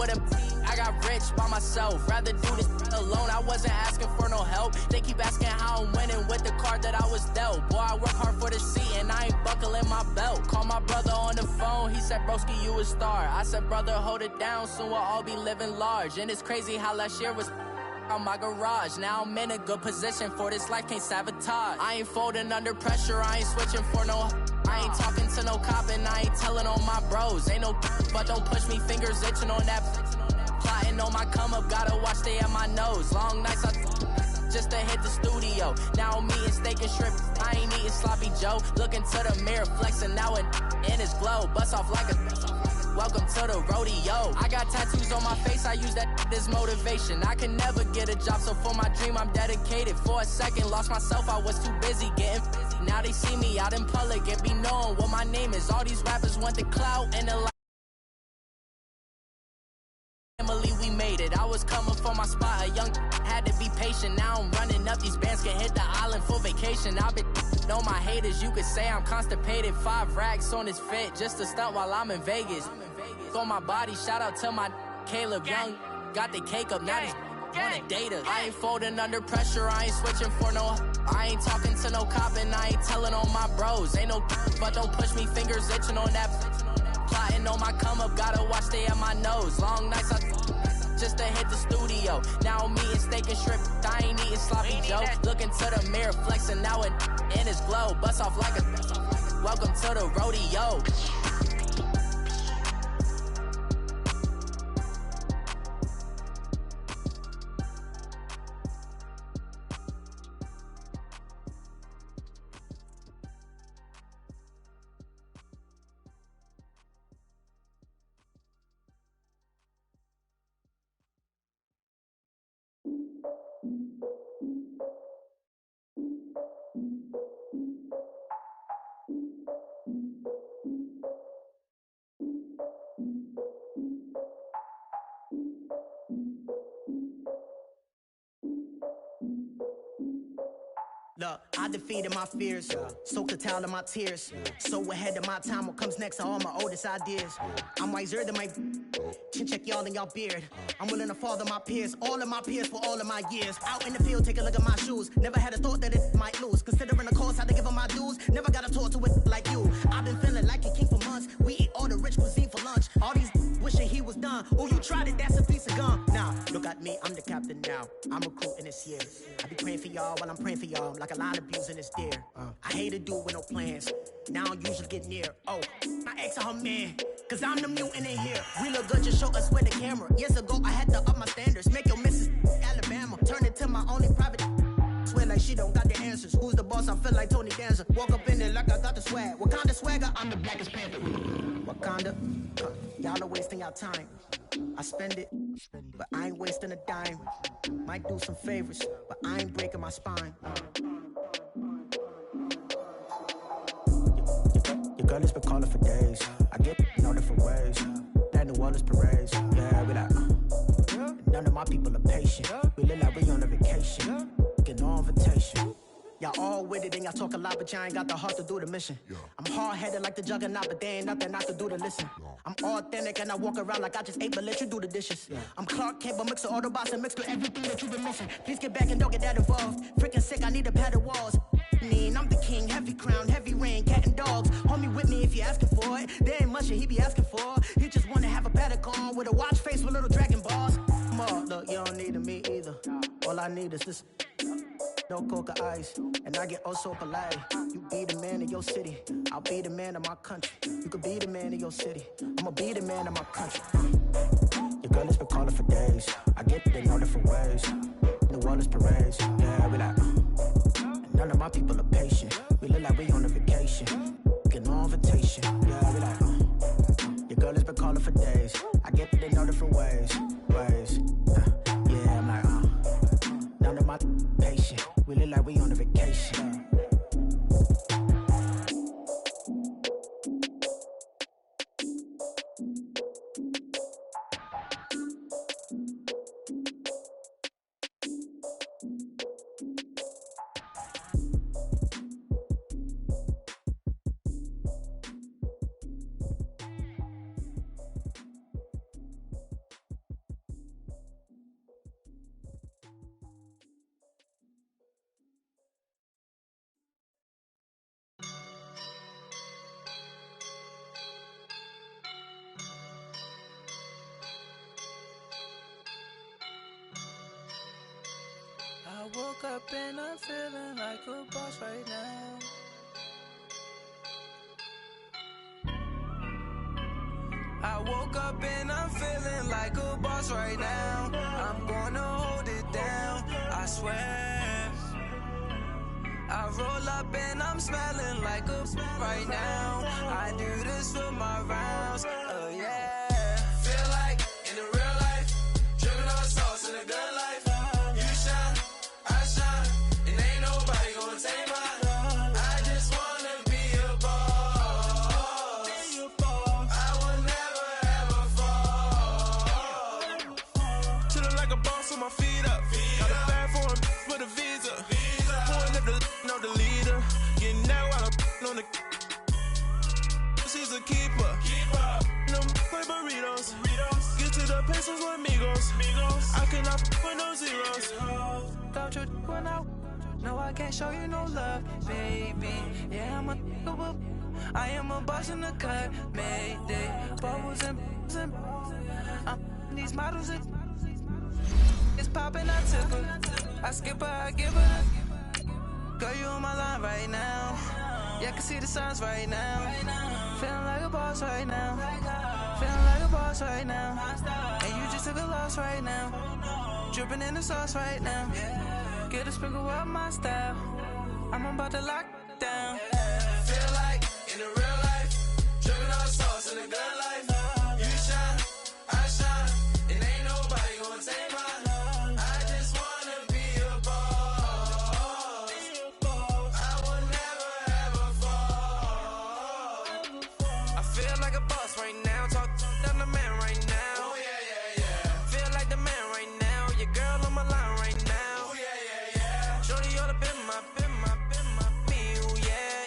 with a I got rich by myself. Rather do this alone. I wasn't asking for no help. They keep asking how I'm winning with the card that I was dealt. Boy, I work hard for the seat and I ain't buckling my belt. Call my brother on the phone. He said, broski, you a star. I said, brother, hold it down. Soon we'll all be living large. And it's crazy how last year was on my garage. Now I'm in a good position for this life, can't sabotage. I ain't folding under pressure, I ain't switching for no. I ain't talking to no cop and I ain't telling on my bros. Ain't no but don't push me, fingers itching on that. Plotting on my come up, gotta watch stay at my nose. Long nights I just to hit the studio. Now I'm eating steak and shrimp, I ain't eating sloppy Joe. Looking to the mirror, flexing now and in his glow. Bust off like a welcome to the rodeo. I got tattoos on my face, I use that as motivation. I can never get a job, so for my dream I'm dedicated. For a second, lost myself, I was too busy getting busy. Now they see me out in public and be knowing what my name is. All these rappers want the clout and the light. Family, we made it. I was coming for my spot, a young had to be patient. Now I'm running up, these bands can hit the island for vacation. I've been know my haters, you could say I'm constipated. 5 racks on his fit, just to stunt while I'm in Vegas. On my body, shout out to my Caleb Young. Got the cake up, now he's on a data. I ain't folding under pressure, I ain't switching for no. I ain't talking to no cop and I ain't telling on my bros. Ain't no but don't push me, fingers itching on that. Plotting on my come up, gotta watch stay at my nose. Long nights I just to hit the studio. Now I'm eating steak and shrimp, I ain't eating sloppy Joe. Looking to the mirror, flexing now and in his glow. Bust off like a welcome to the rodeo. Look, I defeated my fears, soaked a towel in my tears. So ahead of my time, what comes next are all my oldest ideas. I'm wiser than my chin check y'all in y'all beard. I'm willing to father my peers, all of my peers for all of my years. Out in the field, take a look at my shoes. Never had a thought that it might lose. Considering the cost, I had to give them my dues. Never got a talk to it like you. I've been feeling like a king for months. We eat all the rich cuisine for lunch. All these wishing he was done. Oh, you tried it, that's a piece of gum. Now, look at me, I'm the captain now. I'm recruiting this year. I be praying for y'all while I'm praying for y'all. Like a lot of abusing this deer. I hate to do it with no plans. Now I usually get near. Oh, my ex her man. Cause I'm the mutant in here. We look good, just show us where the camera. Years ago, I had to up my standards. Make your missus Alabama. Turn it to my only private. Swear like she don't got the answers. Who's the boss? I feel like Tony Danza. Walk up in there like I got the swag. Wakanda swagger, I'm the blackest panther. Wakanda, y'all are wasting your time. I spend it, but I ain't wasting a dime. Might do some favors, but I ain't breaking my spine. Your girl has been calling for days. I get in all different ways. That New Orleans parades. Yeah, we like, none of my people are patient. We look like we on a vacation. Get no invitation. Y'all all with it and y'all talk a lot, but y'all ain't got the heart to do the mission. I'm hard-headed like the juggernaut, but there ain't nothing I can do to listen. I'm authentic and I walk around like I just ate, but let you do the dishes. I'm Clark Kent, but mix the Autobots and mix with everything that you've been missing. Please get back and don't get that involved. Freaking sick, I need a padded walls. I'm the king, heavy crown, heavy rain, cat and dogs. Homie with me if you're asking for it. There ain't much that he be asking for. He just wanna have a paddock on with a watch face with little dragon balls. Look, you don't need me either. All I need is this. No coca ice, and I get oh so polite. You be the man of your city, I'll be the man of my country. You could be the man of your city, I'ma be the man of my country. Your girl has been calling for days. I get it in all different ways. New Orleans parades, yeah, we like. None of my people are patient. We look like we on a vacation. Get no invitation, yeah, we like. Your girl has been calling for days. I get it in all different ways. Yeah, I'm like, none of my patient. We look like we on a vacation. woke up and I'm feeling like a boss right now. I woke up and I'm feeling like a boss right now. I'm gonna hold it down, I swear. I roll up and I'm smelling like a right now. I do this for my rounds, oh yeah. Feel like in the real life, dripping on sauce in a good life. You shine, I shine, and ain't nobody gonna take mine. I just wanna be a boss. I will never ever fall. Chillin' like a boss with my feet up. Got a bag for him with a visa. Pulling up the leader. Getting that while I'm on the. She's a keeper. No play burritos. Get to the pesos with amigos. I cannot with no zeros. Got your when no, I can't show you no love, baby. Yeah, I am a boss in the cut, mayday. Bubbles and these models. It's popping, I tip her. I skip her, I give her. Girl, you on my line right now. Yeah, I can see the signs right now. Feeling like a boss right now. Feeling like a boss right now. And you just took a loss right now. Dripping in the sauce right now. Get a sprinkle up my style. I'm about to lock down. Feel like in the real life, dripping on sauce in the good life. You shine, I shine, and ain't nobody gonna take mine. I just wanna be a boss. I will never ever fall. I feel like a boss right now. Talk down the man right now. Oh yeah. Feel like the man right now. Your girl on my line right now. Oh yeah. Shorty ought to be my, me. Oh yeah.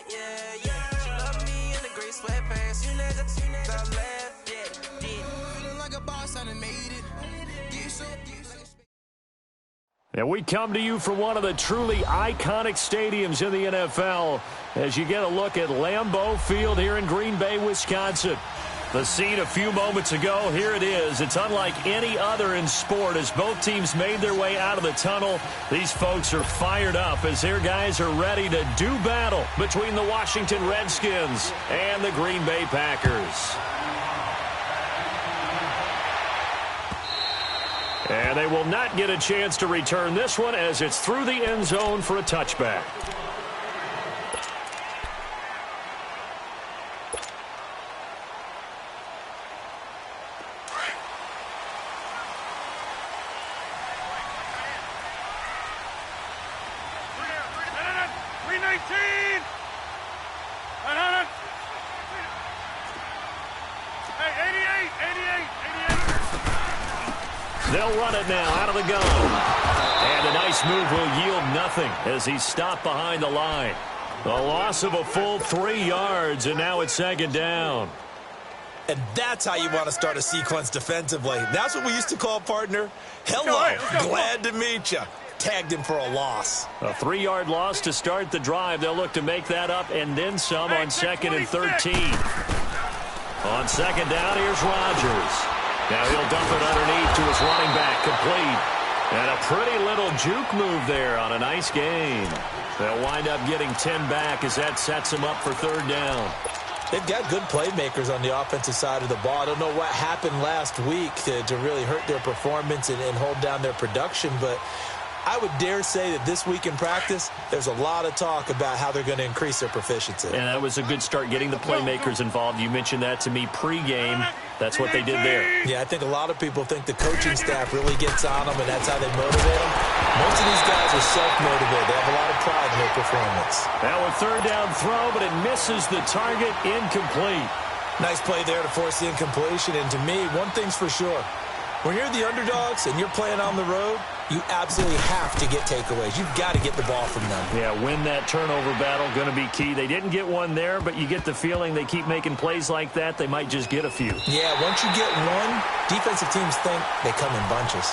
She love me in the gray sweatpants. You know that I left. Yeah. Feeling like a boss, I done made it. And we come to you from one of the truly iconic stadiums in the NFL as you get a look at Lambeau Field here in Green Bay, Wisconsin. The scene a few moments ago, here it is. It's unlike any other in sport as both teams made their way out of the tunnel. These folks are fired up as their guys are ready to do battle between the Washington Redskins and the Green Bay Packers. And they will not get a chance to return this one as it's through the end zone for a touchback. They'll run it now out of the gun. And a nice move will yield nothing as he's stopped behind the line. A loss of a full 3 yards, and now it's second down. And that's how you want to start a sequence defensively. That's what we used to call, partner. Hello, glad to meet you. Tagged him for a loss. A 3-yard loss to start the drive. They'll look to make that up and then some on 2nd and 13. On second down, here's Rodgers. Now he'll dump it underneath to his running back, complete. And a pretty little juke move there on a nice gain. They'll wind up getting 10 back as that sets them up for third down. They've got good playmakers on the offensive side of the ball. I don't know what happened last week to really hurt their performance and hold down their production, but I would dare say that this week in practice, there's a lot of talk about how they're going to increase their proficiency. And that was a good start getting the playmakers involved. You mentioned that to me pregame. That's what they did there. Yeah, I think a lot of people think the coaching staff really gets on them, and that's how they motivate them. Most of these guys are self-motivated. They have a lot of pride in their performance. Now a third down throw, but it misses the target, incomplete. Nice play there to force the incompletion. And to me, one thing's for sure. When you're the underdogs and you're playing on the road, you absolutely have to get takeaways. You've got to get the ball from them. Yeah, win that turnover battle, going to be key. They didn't get one there, but you get the feeling they keep making plays like that, they might just get a few. Yeah, once you get one, defensive teams think they come in bunches.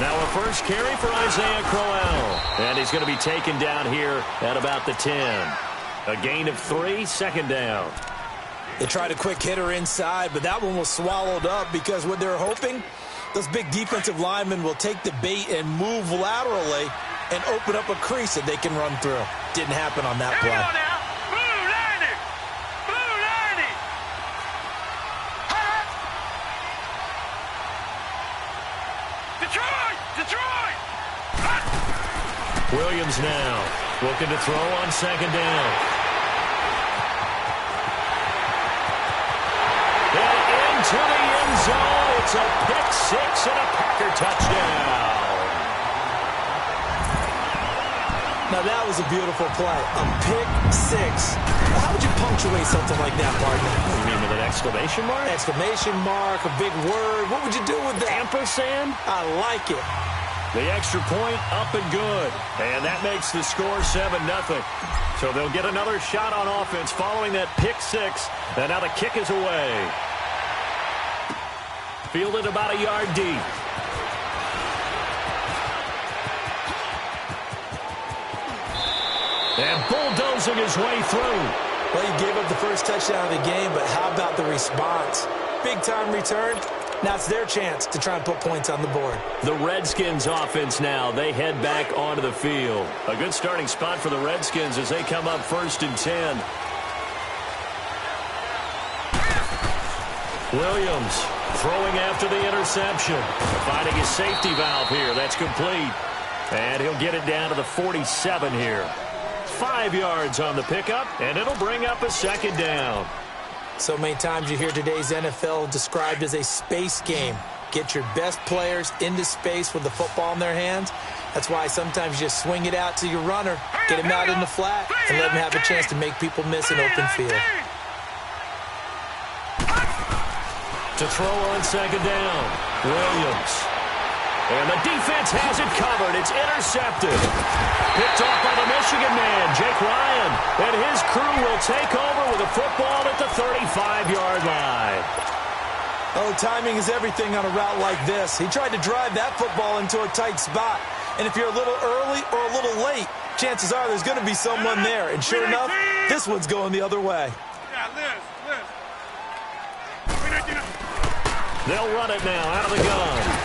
Now a first carry for Isaiah Crowell. And he's going to be taken down here at about the 10. A gain of 3, second down. They tried a quick hitter inside, but that one was swallowed up because what they're hoping, those big defensive linemen will take the bait and move laterally and open up a crease that they can run through. Didn't happen on that play. Williams now looking to throw on second down. And into the end zone. It's a pick six and a Packer touchdown. Now that was a beautiful play. A pick six. How would you punctuate something like that, partner? You mean with an exclamation mark? Exclamation mark, a big word. What would you do with that? Ampersand? I like it. The extra point up and good. And that makes the score 7-0. So they'll get another shot on offense following that pick six. And now the kick is away. Fielded about a yard deep. And bulldozing his way through. Well, he gave up the first touchdown of the game, but how about the response? Big-time return. Now it's their chance to try and put points on the board. The Redskins offense now. They head back onto the field. A good starting spot for the Redskins as they come up 1st and 10. Williams throwing after the interception. Finding his safety valve here. That's complete. And he'll get it down to the 47 here. 5 yards on the pickup, and it'll bring up a second down. So many times you hear today's NFL described as a space game. Get your best players into space with the football in their hands. That's why sometimes you just swing it out to your runner, get him out in the flat, and let him have a chance to make people miss an open field. To throw on second down, Williams. And the defense has it covered. It's intercepted. Picked off by the Michigan man, Jake Ryan. And his crew will take over with a football at the 35-yard line. Oh, timing is everything on a route like this. He tried to drive that football into a tight spot. And if you're a little early or a little late, chances are there's going to be someone there. And sure enough, this one's going the other way. They'll run it now out of the gun.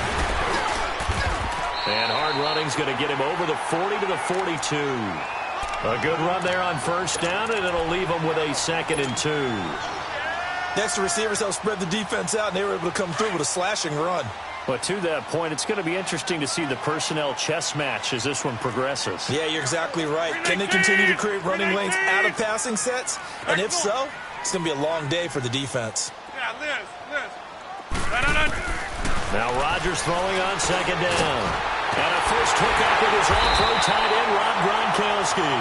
And hard running's going to get him over the 40 to the 42. A good run there on first down, and it'll leave him with a 2nd and 2. Next, the receivers helped spread the defense out, and they were able to come through with a slashing run. But to that point, it's going to be interesting to see the personnel chess match as this one progresses. Yeah, you're exactly right. Can they continue to create running lanes out of passing sets? And if so, it's going to be a long day for the defense. Now Rodgers throwing on second down. And a first hookup with his all-pro tight end, Rob Gronkowski.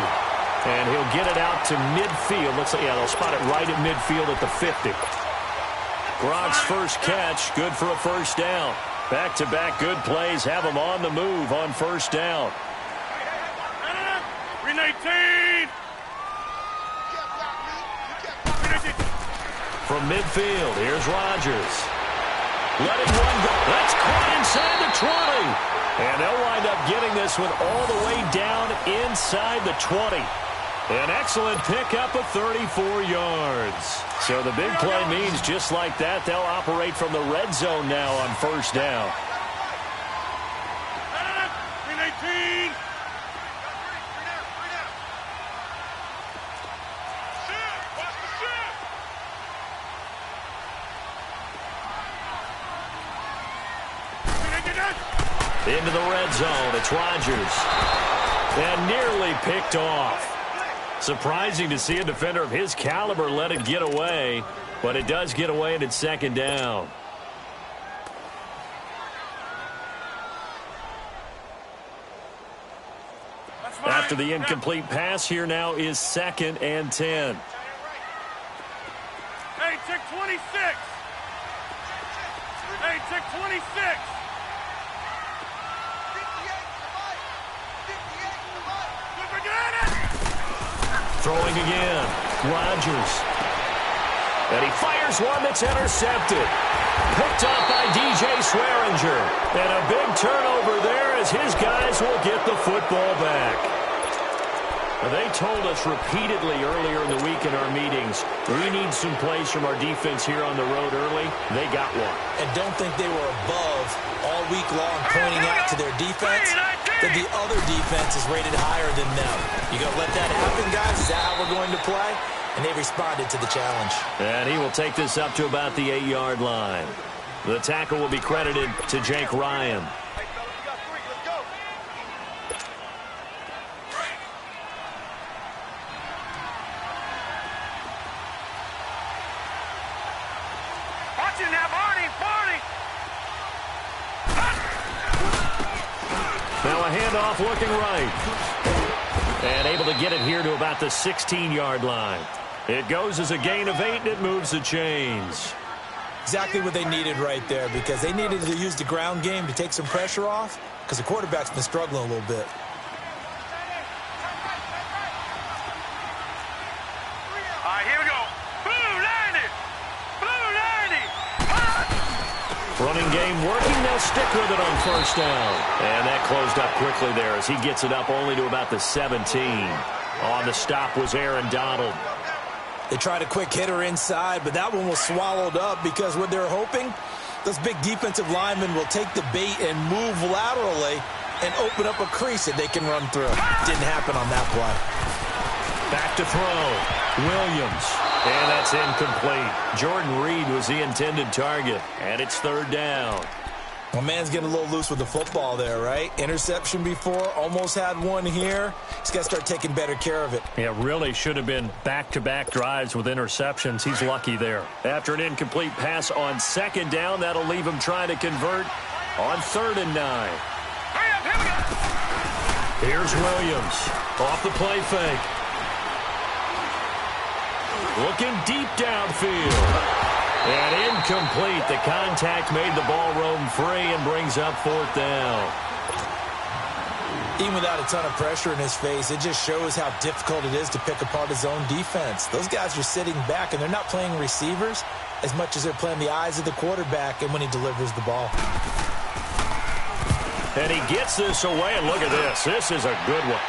And he'll get it out to midfield. Looks like, yeah, they'll spot it right at midfield at the 50. Gronk's first catch, good for a first down. Back-to-back good plays have him on the move on first down. From midfield, here's Rodgers. Letting one go. That's caught inside the 20. And they'll wind up getting this one all the way down inside the 20. An excellent pickup of 34 yards. So the big play means just like that, they'll operate from the red zone now on first down. Into the red zone, it's Rodgers. And nearly picked off. Surprising to see a defender of his caliber let it get away, but it does get away and it's second down. After the incomplete pass, here now is 2nd and 10. Hey, check 26. Hey, check 26. Throwing again, Rodgers. And he fires one that's intercepted. Picked up by DJ Swearinger. And a big turnover there as his guys will get the football back. They told us repeatedly earlier in the week in our meetings, we need some plays from our defense here on the road early. They got one. And don't think they were above all week long pointing out to their defense that the other defense is rated higher than them. You going to let that happen, guys? Is that how we're going to play? And they responded to the challenge. And he will take this up to about the 8-yard line. The tackle will be credited to Jake Ryan. Now a handoff looking right. And able to get it here to about the 16-yard line. It goes as a gain of 8, and it moves the chains. Exactly what they needed right there, because they needed to use the ground game to take some pressure off, because the quarterback's been struggling a little bit. All right, here we go. Blue 90! Blue 90! Running game working. They'll stick with it on first down. And that closed up quickly there as he gets it up only to about the 17. On the stop was Aaron Donald. They tried a quick hitter inside, but that one was swallowed up because what they're hoping, those big defensive linemen will take the bait and move laterally and open up a crease that they can run through. Didn't happen on that play. Back to throw. Williams. And that's incomplete. Jordan Reed was the intended target. And it's third down. Well, man's getting a little loose with the football there, right? Interception before, almost had one here. He's got to start taking better care of it. Yeah, really should have been back-to-back drives with interceptions. He's lucky there. After an incomplete pass on second down, that'll leave him trying to convert on 3rd and 9. Here's Williams off the play fake. Looking deep downfield. And incomplete. The contact made the ball roam free and brings up 4th down. Even without a ton of pressure in his face, it just shows how difficult it is to pick apart his own defense. Those guys are sitting back, and they're not playing receivers as much as they're playing the eyes of the quarterback and when he delivers the ball. And he gets this away, and look at this. This is a good one.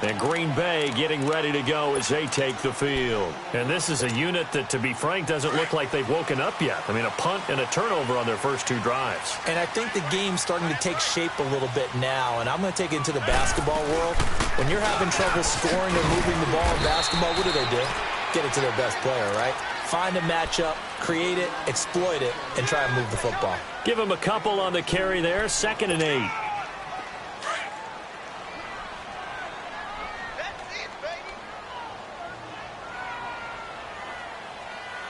And Green Bay getting ready to go as they take the field. And this is a unit that, to be frank, doesn't look like they've woken up yet. I mean, a punt and a turnover on their first 2 drives. And I think the game's starting to take shape a little bit now. And I'm going to take it into the basketball world. When you're having trouble scoring or moving the ball in basketball, what do? Get it to their best player, right? Find a matchup, create it, exploit it, and try and move the football. Give him a couple on the carry there. 2nd and 8.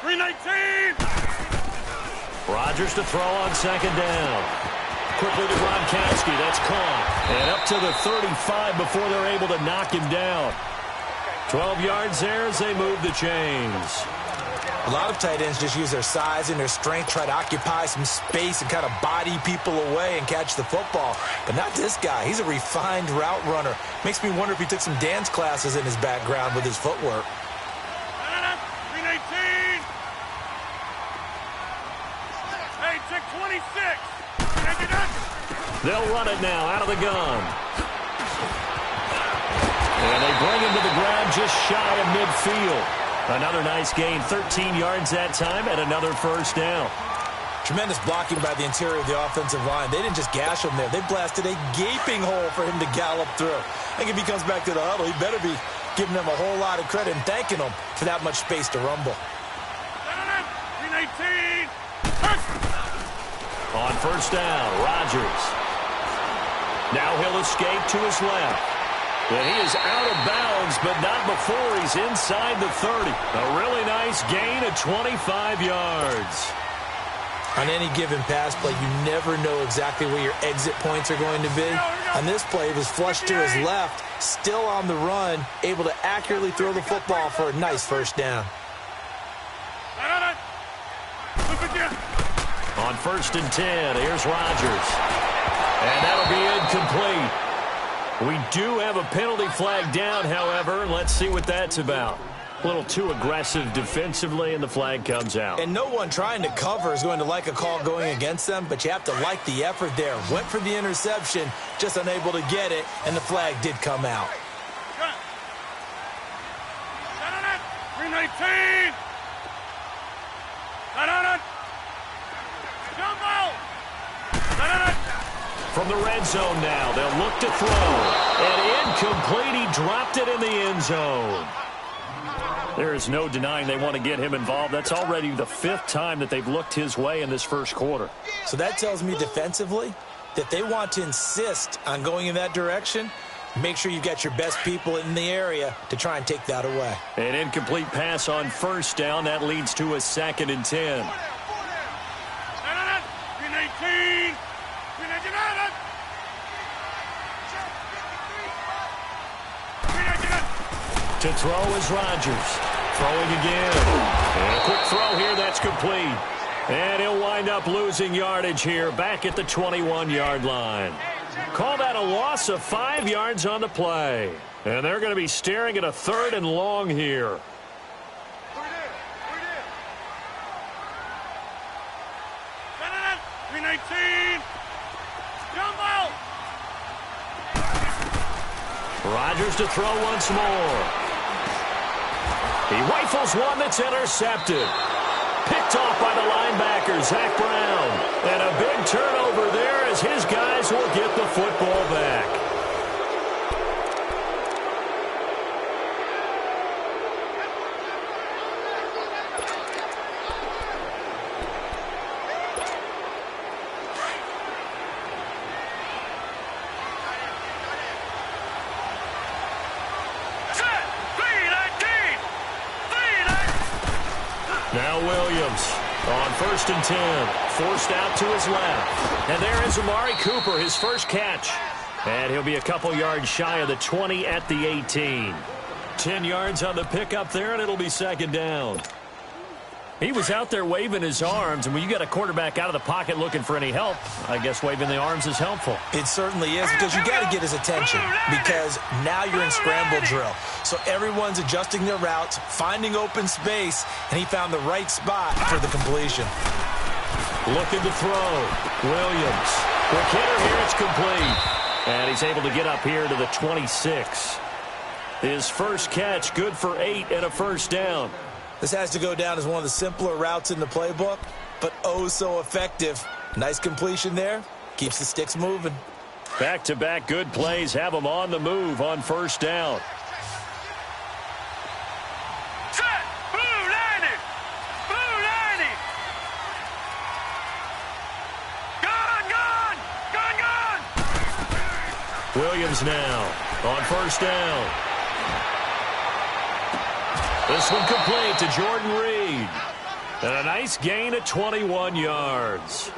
319! Rodgers to throw on 2nd down. Quickly to Gronkowski. That's caught. And up to the 35 before they're able to knock him down. 12 yards there as they move the chains. A lot of tight ends just use their size and their strength, try to occupy some space and kind of body people away and catch the football. But not this guy. He's a refined route runner. Makes me wonder if he took some dance classes in his background with his footwork. 319! Hey, check 26! They'll run it now out of the gun. And they bring him to the ground just shy of midfield. Another nice gain, 13 yards that time, and another first down. Tremendous blocking by the interior of the offensive line. They didn't just gash him there. They blasted a gaping hole for him to gallop through. I think if he comes back to the huddle, he better be giving them a whole lot of credit and thanking them for that much space to rumble. 319! On first down, Rodgers. Now he'll escape to his left. And he is out of bounds, but not before he's inside the 30. A really nice gain of 25 yards. On any given pass play, you never know exactly where your exit points are going to be. On this play, it was flushed to his left, still on the run, able to accurately throw the football for a nice first down. On 1st and 10, here's Rodgers. And that'll be incomplete. We do have a penalty flag down, however. Let's see what that's about. A little too aggressive defensively, and the flag comes out. And no one trying to cover is going to like a call going against them, but you have to like the effort there. Went for the interception, just unable to get it, and the flag did come out. 319! From the red zone now, they'll look to throw. And incomplete, he dropped it in the end zone. There is no denying they want to get him involved. That's already the 5th time that they've looked his way in this first quarter. So that tells me defensively that they want to insist on going in that direction. Make sure you've got your best people in the area to try and take that away. An incomplete pass on first down. That leads to a 2nd and 10. 319! To throw is Rodgers. Throwing again. And a quick throw here. That's complete. And he'll wind up losing yardage here back at the 21-yard line. Call that a loss of 5 yards on the play. And they're going to be staring at a 3rd and long here. Rodgers to throw once more. He rifles one that's intercepted. Picked off by the linebacker, Zach Brown. And a big turnover there as his guys will get the football back. Now Williams on 1st and 10. Forced out to his left. And there is Amari Cooper, his first catch. And he'll be a couple yards shy of the 20 at the 18. 10 yards on the pickup there, and it'll be 2nd down. He was out there waving his arms, and when you got a quarterback out of the pocket looking for any help, I guess waving the arms is helpful. It certainly is, because you got to get his attention, because now you're in scramble drill. So everyone's adjusting their routes, finding open space, and he found the right spot for the completion. Looking to throw. Williams. Quick hitter here, it's complete. And he's able to get up here to the 26. His first catch, good for 8 and a first down. This has to go down as one of the simpler routes in the playbook, but oh so effective. Nice completion there. Keeps the sticks moving. Back-to-back good plays have them on the move on first down. Set! Blue 90! Blue 90! Gone! Gone! Gone! Gone! Williams now on first down. This one complete to Jordan Reed. And a nice gain of 21 yards.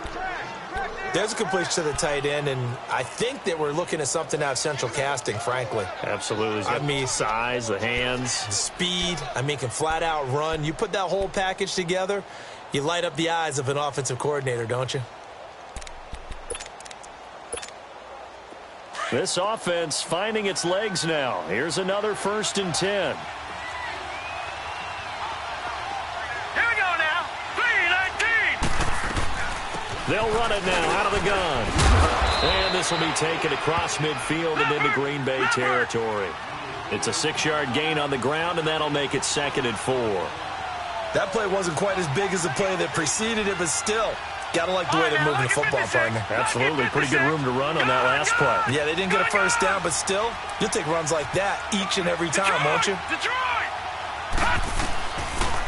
There's a completion to the tight end, and I think that we're looking at something out of central casting, frankly. Absolutely. I mean, size, the hands. Speed, can flat out run. You put that whole package together, you light up the eyes of an offensive coordinator, don't you? This offense finding its legs now. Here's another 1st and 10. They'll run it now out of the gun. And this will be taken across midfield and into Green Bay territory. It's a 6-yard gain on the ground, and that'll make it 2nd and 4. That play wasn't quite as big as the play that preceded it, but still, gotta like the way they're moving the football, partner. Absolutely. Pretty good room to run on that last play. Yeah, they didn't get a first down, but still, you'll take runs like that each and every time, won't you?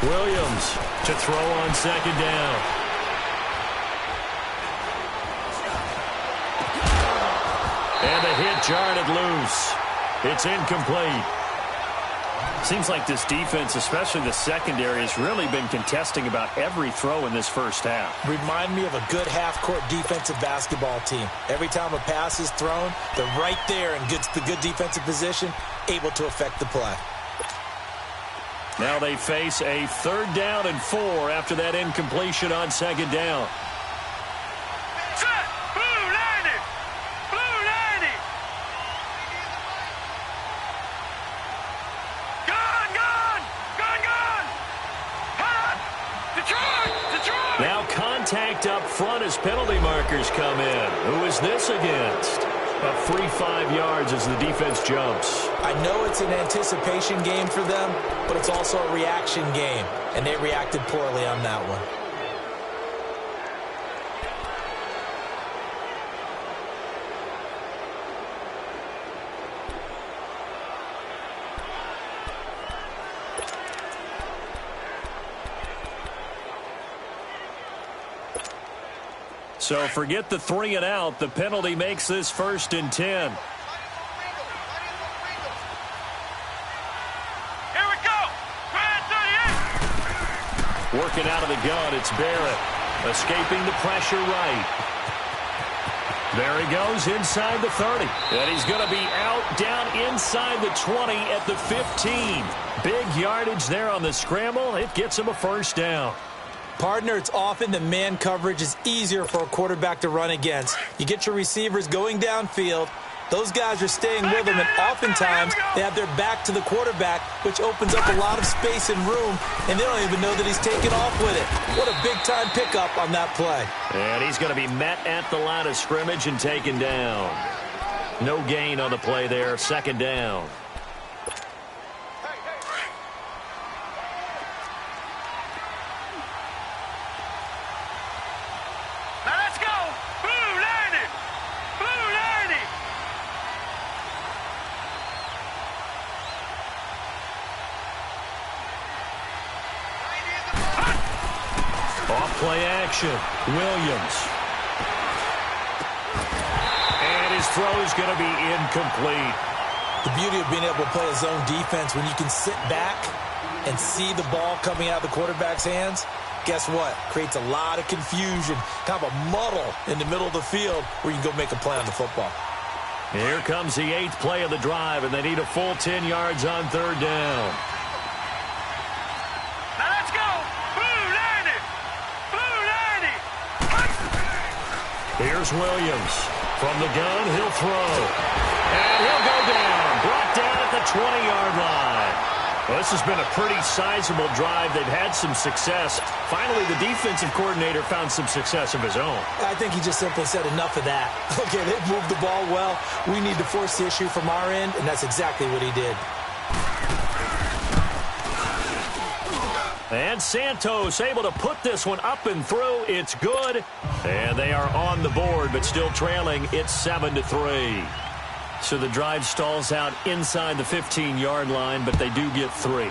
Williams to throw on 2nd down. And the hit jarred it loose. It's incomplete. Seems like this defense, especially the secondary, has really been contesting about every throw in this first half. Remind me of a good half-court defensive basketball team. Every time a pass is thrown, they're right there and gets the good defensive position, able to affect the play. Now they face a 3rd down and 4 after that incompletion on 2nd down. picked up front as penalty markers come in. Who is this against? A free 5 yards as the defense jumps. I know it's an anticipation game for them, but it's also a reaction game, and they reacted poorly on that one. So forget the 3 and out. The penalty makes this 1st and 10. Here we go. Working out of the gun, it's Barrett. Escaping the pressure right. There he goes inside the 30. And he's going to be out down inside the 20 at the 15. Big yardage there on the scramble. It gets him a 1st down. Partner, it's often the man coverage is easier for a quarterback to run against. You get your receivers going downfield. Those guys are staying with them, and oftentimes they have their back to the quarterback, which opens up a lot of space and room, and they don't even know that he's taken off with it. What a big-time pickup on that play. And he's going to be met at the line of scrimmage and taken down. No gain on the play there, 2nd down. Play action. Williams. And his throw is going to be incomplete. The beauty of being able to play a zone defense, when you can sit back and see the ball coming out of the quarterback's hands, guess what? Creates a lot of confusion, kind of a muddle in the middle of the field where you can go make a play on the football. Here comes the 8th play of the drive, and they need a full 10 yards on 3rd down. Here's Williams. From the gun, he'll throw. And he'll go down. Brought down at the 20-yard line. Well, this has been a pretty sizable drive. They've had some success. Finally, the defensive coordinator found some success of his own. I think he just simply said enough of that. Okay, they've moved the ball well. We need to force the issue from our end, and that's exactly what he did. And Santos able to put this one up and through. It's good. And they are on the board, but still trailing. It's 7-3. So the drive stalls out inside the 15-yard line, but they do get 3.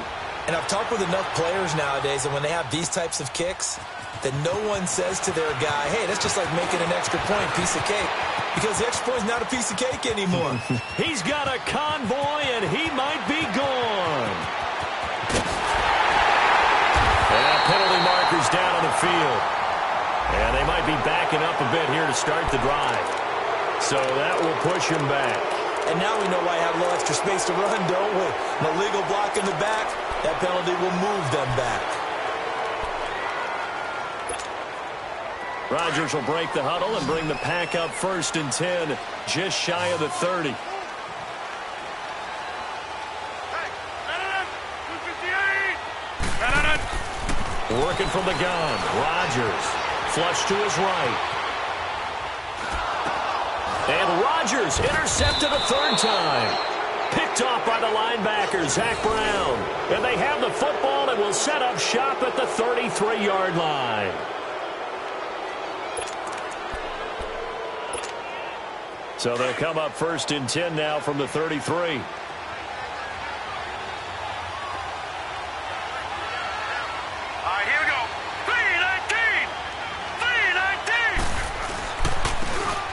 And I've talked with enough players nowadays, and when they have these types of kicks, that no one says to their guy, hey, that's just like making an extra point, piece of cake. Because the extra point is not a piece of cake anymore. He's got a convoy, and he might be gone. And penalty markers down on the field. And they might be backing up a bit here to start the drive. So that will push him back. And now we know why I have a little extra space to run, don't we? An illegal block in the back, that penalty will move them back. Rodgers will break the huddle and bring the pack up 1st and 10, just shy of the 30. Working from the gun. Rodgers. Flush to his right. And Rodgers intercepted a 3rd time. Picked off by the linebacker, Zach Brown. And they have the football and will set up shop at the 33-yard line. So they'll come up 1st and 10 now from the 33.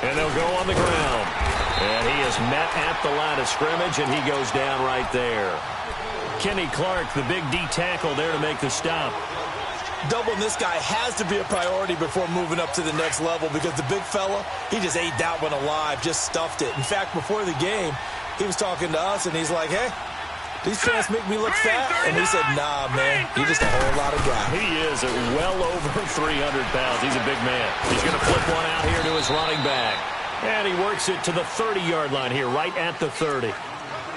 And they'll go on the ground. And he is met at the line of scrimmage, and he goes down right there. Kenny Clark, the big D tackle there to make the stop. Doubling this guy has to be a priority before moving up to the next level, because the big fella, he just ate that one alive, just stuffed it. In fact, before the game, he was talking to us, and he's like, hey, these fans make me look fat. And we said, nah, man, you're just a whole lot of guy. He is well over 300 pounds. He's a big man. He's going to flip one out here to his running back. And he works it to the 30-yard line here, right at the 30.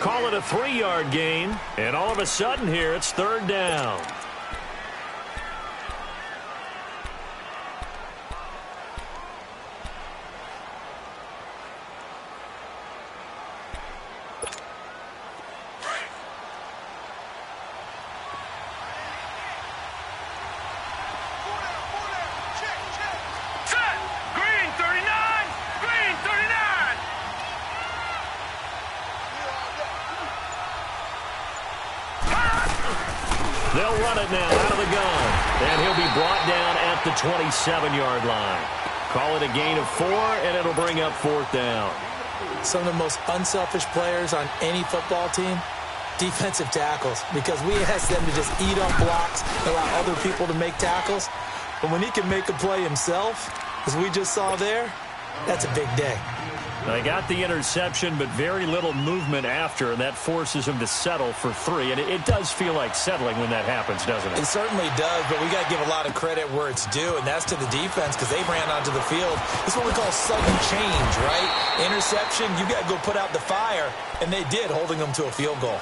Call it a 3-yard gain. And all of a sudden here, it's 3rd down. They'll run it now out of the gun. And he'll be brought down at the 27-yard line. Call it a gain of 4, and it'll bring up 4th down. Some of the most unselfish players on any football team, defensive tackles, because we ask them to just eat up blocks, allow other people to make tackles. But when he can make a play himself, as we just saw there, that's a big day. They got the interception, but very little movement after, and that forces him to settle for 3. And it does feel like settling when that happens, doesn't it? It certainly does, but we got to give a lot of credit where it's due, and that's to the defense because they ran onto the field. It's what we call sudden change, right? Interception, you got to go put out the fire, and they did, holding them to a field goal.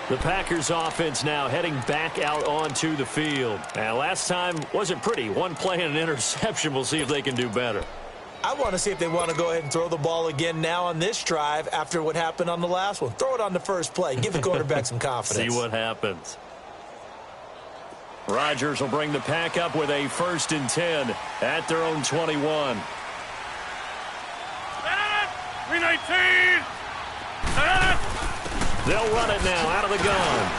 The Packers offense now heading back out onto the field. And last time wasn't pretty. One play and an interception. We'll see if they can do better. I want to see if they want to go ahead and throw the ball again now on this drive after what happened on the last one. Throw it on the first play. Give the quarterback some confidence. See what happens. Rodgers will bring the Pack up with a 1st and 10 at their own 21. 319. They'll run it now out of the gun.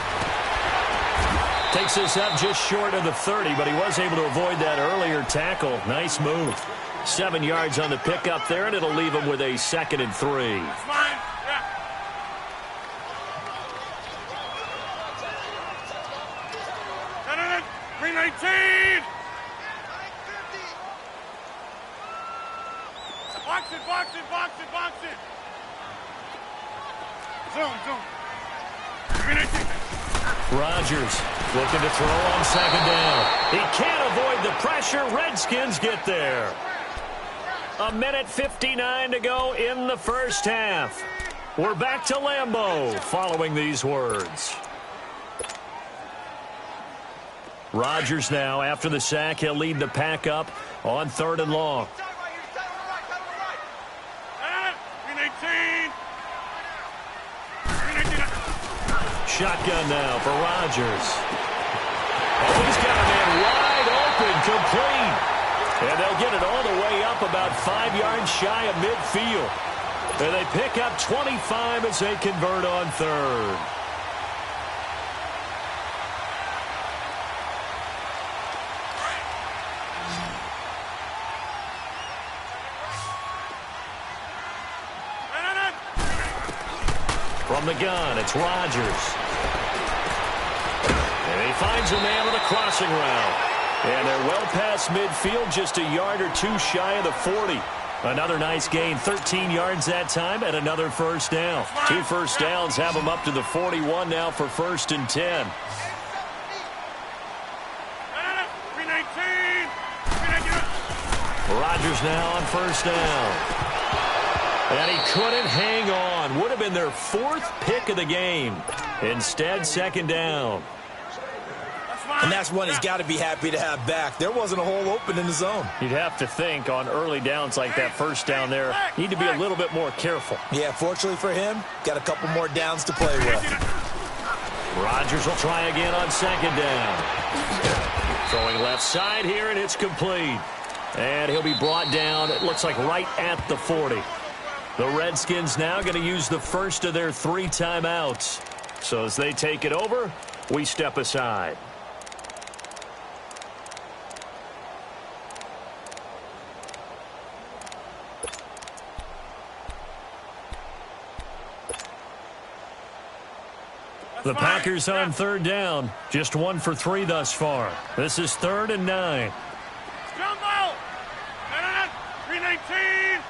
Takes this up just short of the 30, but he was able to avoid that earlier tackle. Nice move. 7 yards on the pickup there, and it'll leave him with a 2nd and 3. That's mine. Yeah. No. 319. Box it. Zone. 319. Rodgers looking to throw on 2nd down. He can't avoid the pressure. Redskins get there. 1:59 to go in the first half. We're back to Lambeau following these words. Rodgers now, after the sack, he'll lead the Pack up on 3rd and long. 319. Shotgun now for Rodgers. Oh, he's got a man wide open, complete. And they'll get it all the way up about 5 yards shy of midfield. And they pick up 25 as they convert on 3rd. From the gun, it's Rodgers. And he finds a man with a crossing route. And they're well past midfield, just a yard or 2 shy of the 40. Another nice gain, 13 yards that time, and another 1st down. 2 first downs have them up to the 41 now for 1st and 10. 319. Rodgers now on 1st down. And he couldn't hang on. Would have been their 4th pick of the game. Instead, 2nd down. And that's one he's got to be happy to have back. There wasn't a hole open in the zone. You'd have to think on early downs like that 1st down there, need to be a little bit more careful. Yeah, fortunately for him, got a couple more downs to play with. Rodgers will try again on 2nd down. Throwing left side here, and it's complete. And he'll be brought down, it looks like right at the 40. The Redskins now going to use the first of their 3 timeouts. So as they take it over, we step aside. The Packers on 3rd down. Just 1 for 3 thus far. This is 3rd and 9. Jumbo! 319.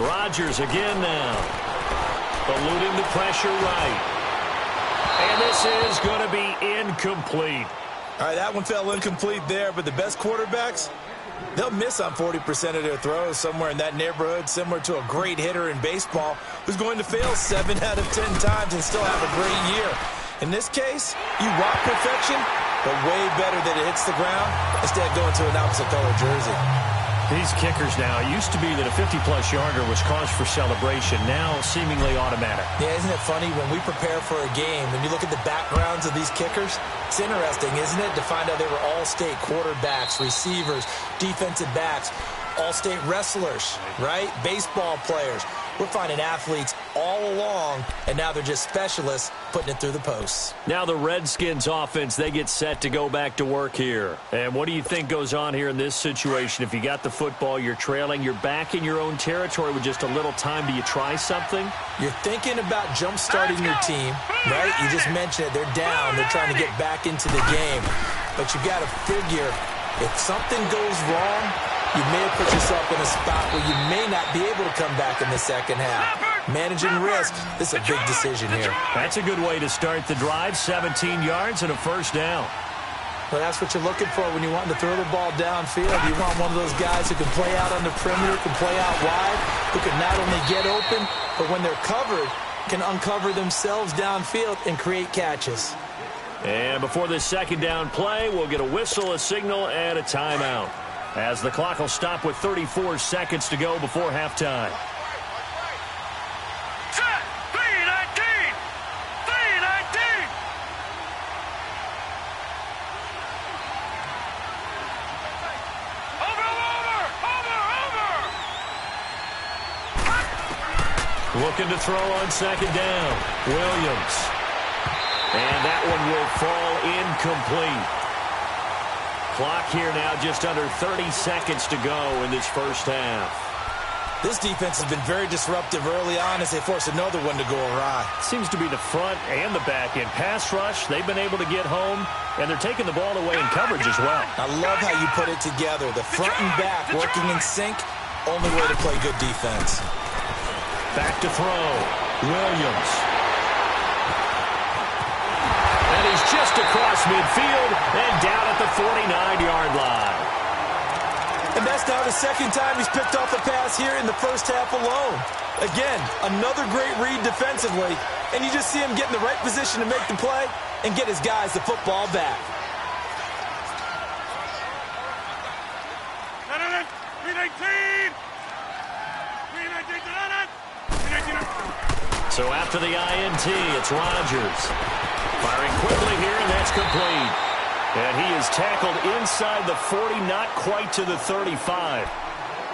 Rodgers again now. Eluding the pressure right. And this is going to be incomplete. All right, that one fell incomplete there, but the best quarterbacks, they'll miss on 40% of their throws, somewhere in that neighborhood, similar to a great hitter in baseball who's going to fail 7 out of 10 times and still have a great year. In this case, you want perfection, but way better that it hits the ground instead of going to an opposite color jersey. These kickers now, it used to be that a 50-plus yarder was cause for celebration, now seemingly automatic. Yeah, isn't it funny when we prepare for a game, when you look at the backgrounds of these kickers, it's interesting, isn't it, to find out they were all-state quarterbacks, receivers, defensive backs, all-state wrestlers, right? Baseball players. We're finding athletes all along, and now they're just specialists putting it through the posts. Now the Redskins offense, they get set to go back to work here. And what do you think goes on here in this situation? If you got the football, you're trailing, you're back in your own territory with just a little time. Do you try something? You're thinking about jump-starting your team, right? You just mentioned it. They're down. They're trying to get back into the game. But you got to figure, if something goes wrong, you may have put yourself in a spot where you may not be able to come back in the second half. Managing risk, this is a big decision here. That's a good way to start the drive. 17 yards and a first down. Well, that's what you're looking for when you want to throw the ball downfield. You want one of those guys who can play out on the perimeter, can play out wide, who can not only get open, but when they're covered, can uncover themselves downfield and create catches. And before this second down play, we'll get a whistle, a signal, and a timeout, as the clock will stop with 34 seconds to go before halftime. Set! 319! 319! Over! Looking to throw on second down. Williams. And that one will fall incomplete. Clock here now just under 30 seconds to go in this first half. This defense has been very disruptive early on as they force another one to go awry. Seems to be the front and the back end. Pass rush, they've been able to get home, and they're taking the ball away in coverage as well. I love how you put it together. The front and back working in sync, only way to play good defense. Back to throw. Williams. And he's just across midfield and down at the 49-yard line. And that's now the second time he's picked off a pass here in the first half alone. Again, another great read defensively, and you just see him get in the right position to make the play and get his guys the football back. 319! 319! So after the INT, it's Rodgers. Firing quickly here, and that's complete. And he is tackled inside the 40, not quite to the 35.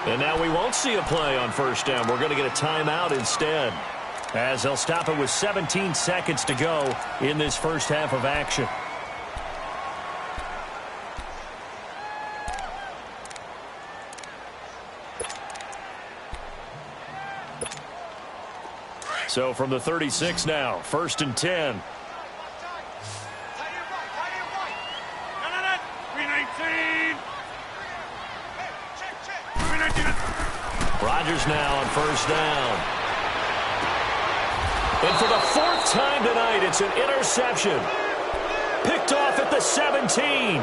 And now we won't see a play on first down. We're going to get a timeout instead, as they'll stop it with 17 seconds to go in this first half of action. So from the 36 now, 1st and 10. 319! Rodgers now on first down. And for the 4th time tonight, it's an interception. Picked off at the 17.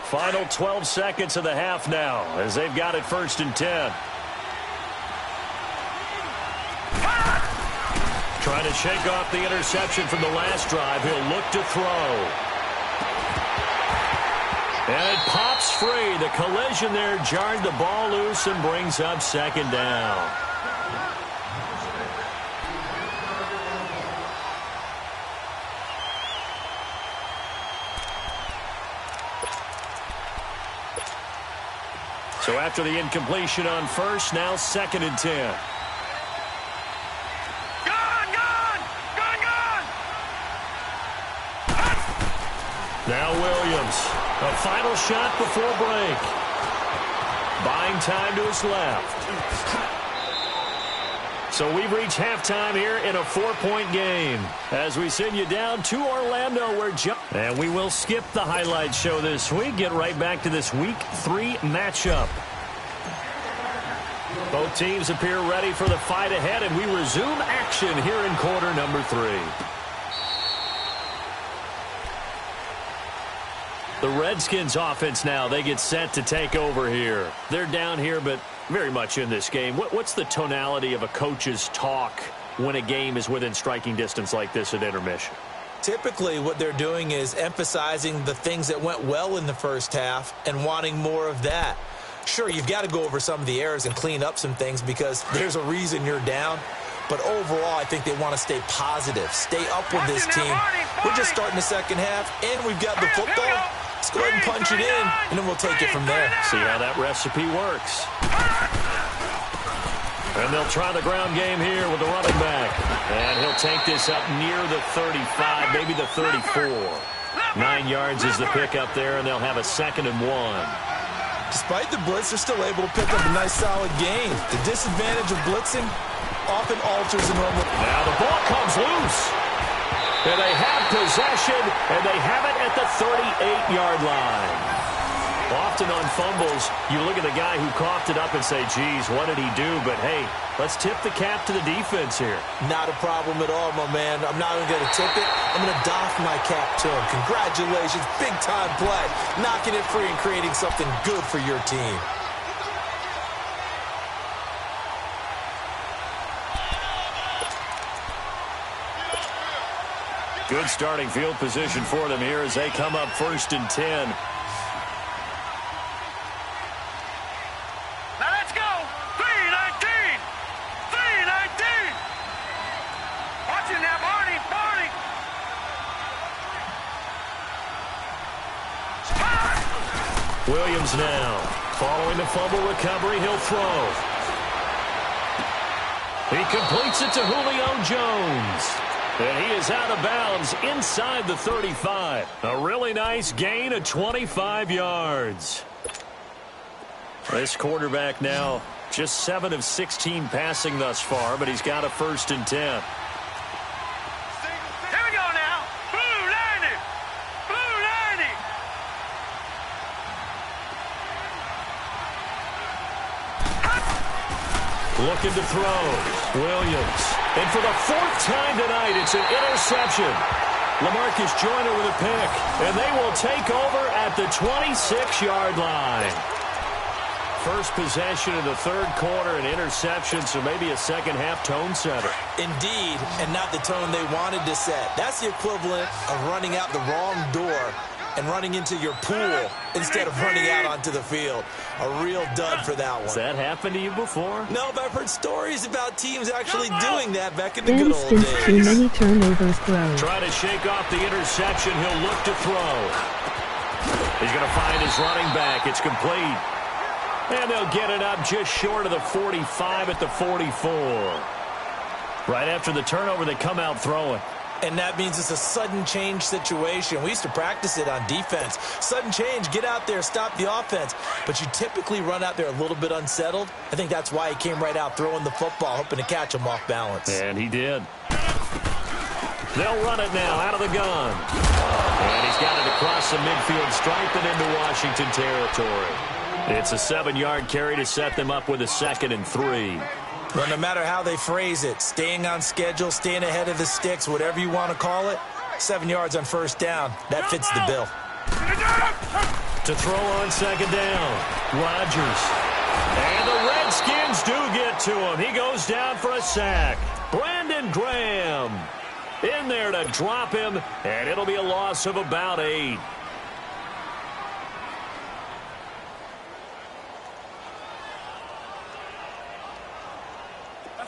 Final 12 seconds of the half now, as they've got it 1st and 10. Trying to shake off the interception from the last drive. He'll look to throw. And it pops free. The collision there jarred the ball loose and brings up 2nd down. So after the incompletion on first, now 2nd and 10. Now Williams, a final shot before break. Buying time to his left. So we've reached halftime here in a 4-point game, as we send you down to Orlando, where and we will skip the highlight show this week. Get right back to this Week 3 matchup. Both teams appear ready for the fight ahead, and we resume action here in quarter number 3. The Redskins offense now, they get set to take over here. They're down here, but very much in this game. What's the tonality of a coach's talk when a game is within striking distance like this at intermission? Typically, what they're doing is emphasizing the things that went well in the first half and wanting more of that. Sure, you've got to go over some of the errors and clean up some things because there's a reason you're down. But overall, I think they want to stay positive, stay up with this team. We're just starting the second half, and we've got the football. Let's go ahead and punch it in, and then we'll take it from there. See how that recipe works. And they'll try the ground game here with the running back. And he'll take this up near the 35, maybe the 34. 9 yards is the pickup there, and they'll have a 2nd and 1. Despite the blitz, they're still able to pick up a nice, solid gain. The disadvantage of blitzing often alters the normal. Now the ball comes loose. And they have possession, and they have it at the 38-yard line. Often on fumbles, you look at the guy who coughed it up and say, geez, what did he do? But, hey, let's tip the cap to the defense here. Not a problem at all, my man. I'm not even going to tip it. I'm going to doff my cap to him. Congratulations. Big-time play. Knocking it free and creating something good for your team. Good starting field position for them here as they come up 1st and 10. Now let's go. 3-19. 3-19. Watching that, Barney. Williams now. Following the fumble recovery, he'll throw. He completes it to Julio Jones. And he is out of bounds inside the 35. A really nice gain of 25 yards. This quarterback now just 7 of 16 passing thus far, but he's got a 1st and 10. Here we go now. Blue 90. Blue 90. Looking to throw. Williams. And for the 4th time tonight, it's an interception. LaMarcus Joyner with a pick. And they will take over at the 26-yard line. First possession of the 3rd quarter, an interception, so maybe a second-half tone setter. Indeed, and not the tone they wanted to set. That's the equivalent of running out the wrong door and running into your pool instead of running out onto the field. A real dud for that one. Has that happened to you before? No, but I've heard stories about teams actually doing that back in the good old days. Too many turnovers throws. Try to shake off the interception. He'll look to throw. He's going to find his running back. It's complete. And they'll get it up just short of the 45 at the 44. Right after the turnover, they come out throwing. And that means it's a sudden change situation. We used to practice it on defense. Sudden change, get out there, stop the offense. But you typically run out there a little bit unsettled. I think that's why he came right out throwing the football, hoping to catch him off balance. And he did. They'll run it now out of the gun. And he's got it across the midfield stripe and into Washington territory. It's a 7-yard carry to set them up with a 2nd and 3. Well, no matter how they phrase it, staying on schedule, staying ahead of the sticks, whatever you want to call it, 7 yards on 1st down. That fits the bill. To throw on 2nd down, Rodgers. And the Redskins do get to him. He goes down for a sack. Brandon Graham in there to drop him, and it'll be a loss of about 8.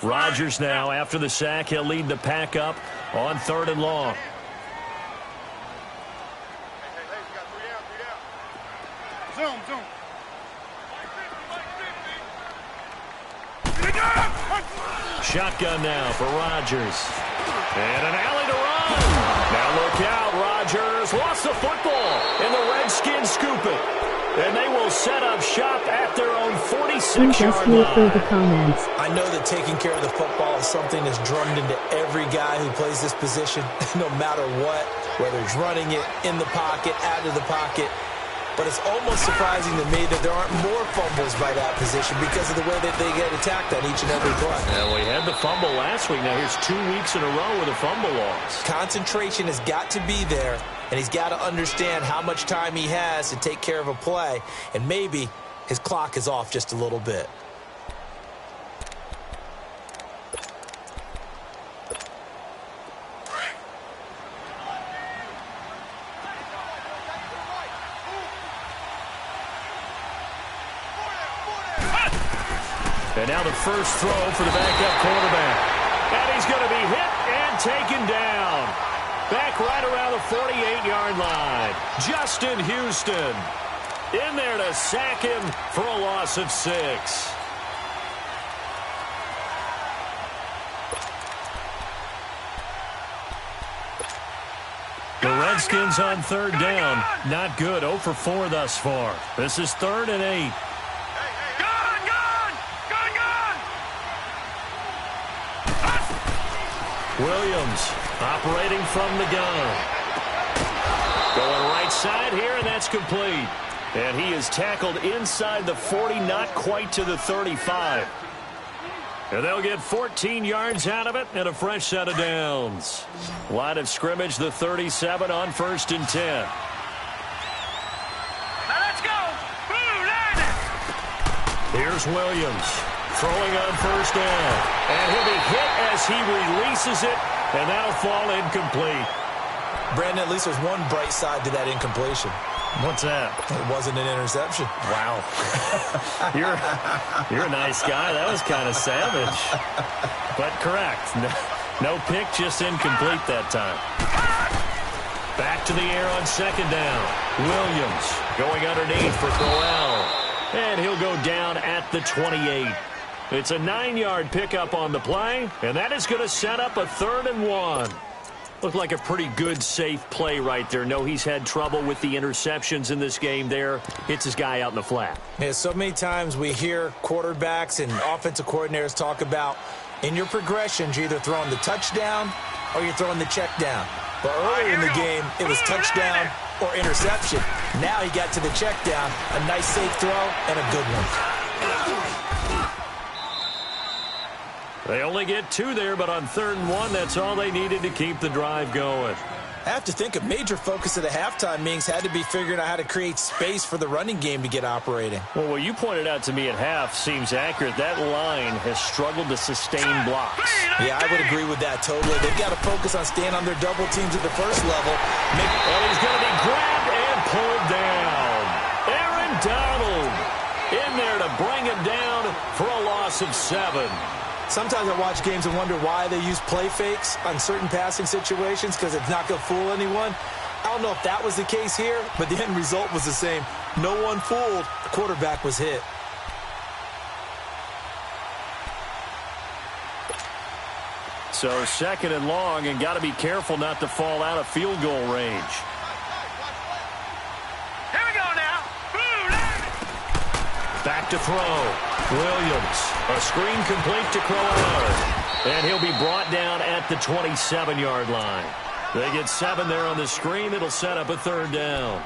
Rodgers now, after the sack, he'll lead the pack up on 3rd and long. Zoom. Shotgun now for Rodgers. And an alley to run. Now look out, Rodgers lost the football, and the Redskins scoop it. And they will set up shop at their own 46-yard line. I know that taking care of the football is something that's drummed into every guy who plays this position, no matter what, whether he's running it, in the pocket, out of the pocket. But it's almost surprising to me that there aren't more fumbles by that position because of the way that they get attacked on each and every play. Yeah, we had the fumble last week. Now here's 2 weeks in a row with a fumble loss. Concentration has got to be there, and he's got to understand how much time he has to take care of a play, and maybe his clock is off just a little bit. And now the first throw for the backup quarterback. And he's going to be hit and taken down. Back right around the 48-yard line. Justin Houston in there to sack him for a loss of 6. The Redskins on third down. Not good. 0 for 4 thus far. This is 3rd and 8. Williams operating from the gun. Going right side here, and that's complete. And he is tackled inside the 40, not quite to the 35. And they'll get 14 yards out of it and a fresh set of downs. Line of scrimmage, the 37 on 1st and 10. Now let's go. Here's Williams throwing on 1st down. And he'll be hit as he releases it, and that'll fall incomplete. Brandon, at least there's one bright side to that incompletion. What's that? It wasn't an interception. Wow. You're a nice guy. That was kind of savage. But correct. No pick, just incomplete that time. Back to the air on 2nd down. Williams going underneath for Crowell. And he'll go down at the 28. It's a 9-yard pickup on the play, and that is going to set up a 3rd and 1. Looked like a pretty good, safe play right there. No, he's had trouble with the interceptions in this game there. Hits his guy out in the flat. Yeah, so many times we hear quarterbacks and offensive coordinators talk about in your progressions, you're either throwing the touchdown or you're throwing the check down. But earlier in the game, it was touchdown or interception. Now he got to the check down. A nice, safe throw and a good one. They only get 2 there, but on 3rd and 1, that's all they needed to keep the drive going. I have to think a major focus of the halftime meetings had to be figuring out how to create space for the running game to get operating. Well, what you pointed out to me at half seems accurate. That line has struggled to sustain blocks. Yeah, I would agree with that totally. They've got to focus on staying on their double teams at the first level. And he's going to be grabbed and pulled down. Aaron Donald in there to bring him down for a loss of 7. Sometimes I watch games and wonder why they use play fakes on certain passing situations because it's not going to fool anyone. I don't know if that was the case here, but the end result was the same. No one fooled. The quarterback was hit. So 2nd and long, and got to be careful not to fall out of field goal range. Here we go now. Back to throw. Williams, a screen complete to Crowell. And he'll be brought down at the 27-yard line. They get 7 there on the screen. It'll set up a 3rd down.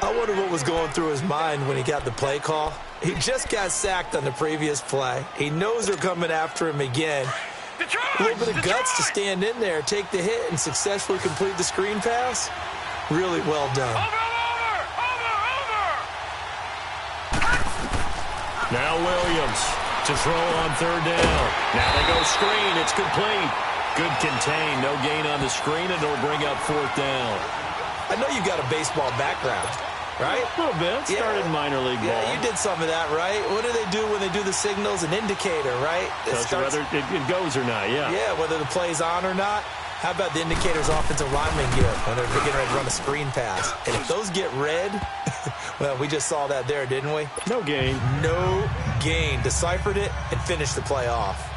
I wonder what was going through his mind when he got the play call. He just got sacked on the previous play. He knows they're coming after him again. A little bit of guts to stand in there, take the hit, and successfully complete the screen pass. Really well done. Now Williams to throw on 3rd down. Now they go screen. It's complete. Good contain. No gain on the screen, and it'll bring up 4th down. I know you've got a baseball background, right? A little bit. Started minor league ball. Yeah, you did some of that, right? What do they do when they do the signals? An indicator, right? Tells you whether it goes or not, yeah. Yeah, whether the play's on or not. How about the indicators offensive linemen give when they're getting ready to run a screen pass? And if those get red, well, we just saw that there, didn't we? No gain. No gain. Deciphered it and finished the play off.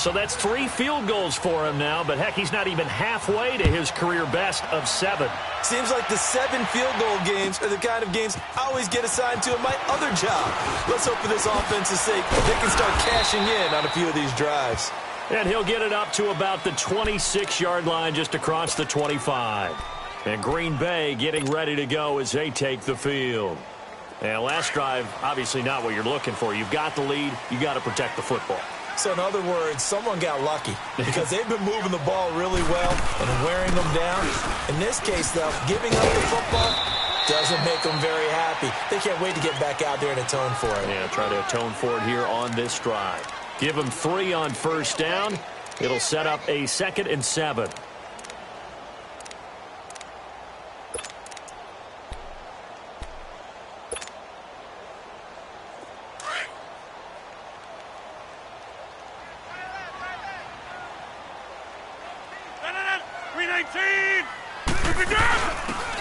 So that's 3 field goals for him now, but heck, he's not even halfway to his career best of 7. Seems like the 7 field goal games are the kind of games I always get assigned to in my other job. Let's hope for this offense's sake they can start cashing in on a few of these drives. And he'll get it up to about the 26-yard line just across the 25. And Green Bay getting ready to go as they take the field. And last drive, obviously not what you're looking for. You've got the lead. You got to protect the football. So in other words, someone got lucky because they've been moving the ball really well and wearing them down. In this case, though, giving up the football doesn't make them very happy. They can't wait to get back out there and atone for it. Yeah, try to atone for it here on this drive. Give them 3 on 1st down. It'll set up a 2nd and 7.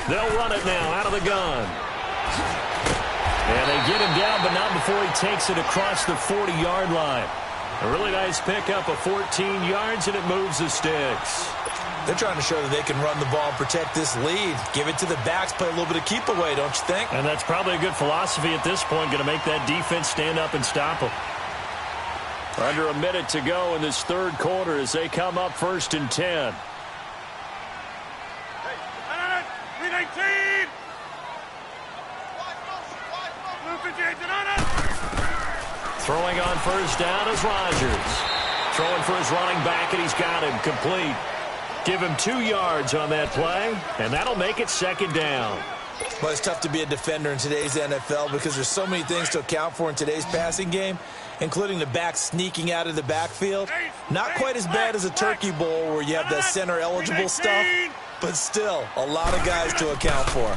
They'll run it now out of the gun. And they get him down, but not before he takes it across the 40-yard line. A really nice pickup of 14 yards, and it moves the sticks. They're trying to show that they can run the ball and protect this lead. Give it to the backs, play a little bit of keep away, don't you think? And that's probably a good philosophy at this point, going to make that defense stand up and stop them. Under a minute to go in this third quarter as they come up 1st and 10. Throwing on first down is Rodgers. Throwing for his running back, and he's got him complete. Give him 2 yards on that play, and that'll make it 2nd down. Well, it's tough to be a defender in today's NFL because there's so many things to account for in today's passing game, including the back sneaking out of the backfield. Not quite as bad as a turkey bowl where you have that center-eligible stuff, but still a lot of guys to account for.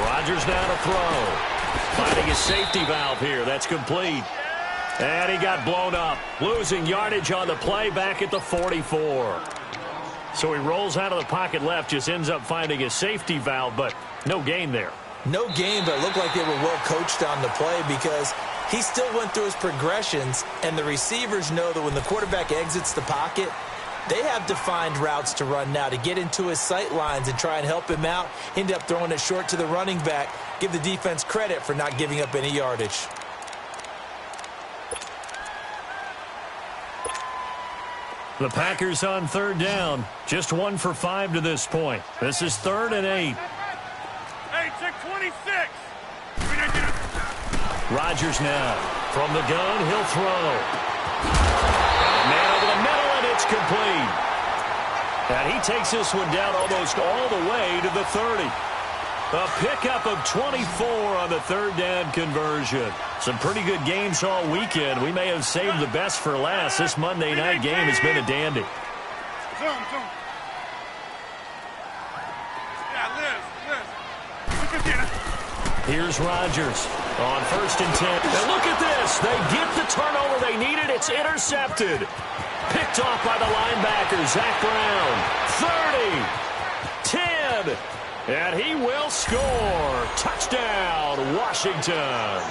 Rodgers now to throw. Finding a safety valve here. That's complete. And he got blown up. Losing yardage on the play back at the 44. So he rolls out of the pocket left, just ends up finding a safety valve, but no gain there. No gain, but it looked like they were well coached on the play because he still went through his progressions, and the receivers know that when the quarterback exits the pocket, they have defined routes to run now to get into his sight lines and try and help him out. End up throwing it short to the running back. Give the defense credit for not giving up any yardage. The Packers on 3rd down. Just 1 for 5 to this point. This is 3rd and 8. Hey, check 26. Rodgers now. From the gun, he'll throw. Man over the middle, and it's complete. And he takes this one down almost all the way to the 30. A pickup of 24 on the 3rd down conversion. Some pretty good games all weekend. We may have saved the best for last. This Monday night game has been a dandy. Zoom. Yeah, Liz. Here's Rodgers on 1st and 10. And look at this. They get the turnover they needed. It's intercepted. Picked off by the linebacker, Zach Brown. 30. 10. And he will score. Touchdown, Washington.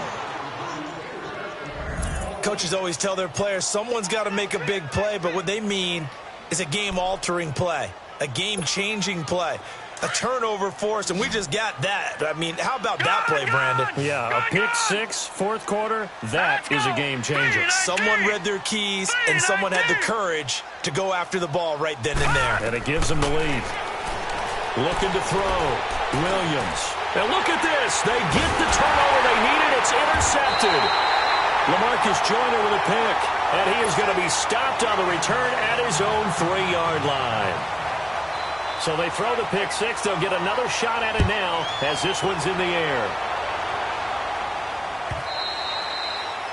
Coaches always tell their players someone's got to make a big play, but what they mean is a game-altering play, a game-changing play, a turnover force, and we just got that. I mean, how about that play, Brandon? Yeah, a pick 6, 4th quarter, that is a game changer. Someone read their keys, and someone had the courage to go after the ball right then and there. And it gives them the lead. Looking to throw. Williams. And look at this. They get the turnover they needed. It's intercepted. LaMarcus Joyner with a pick. And he is going to be stopped on the return at his own 3-yard line. So they throw the pick 6. They'll get another shot at it now as this one's in the air.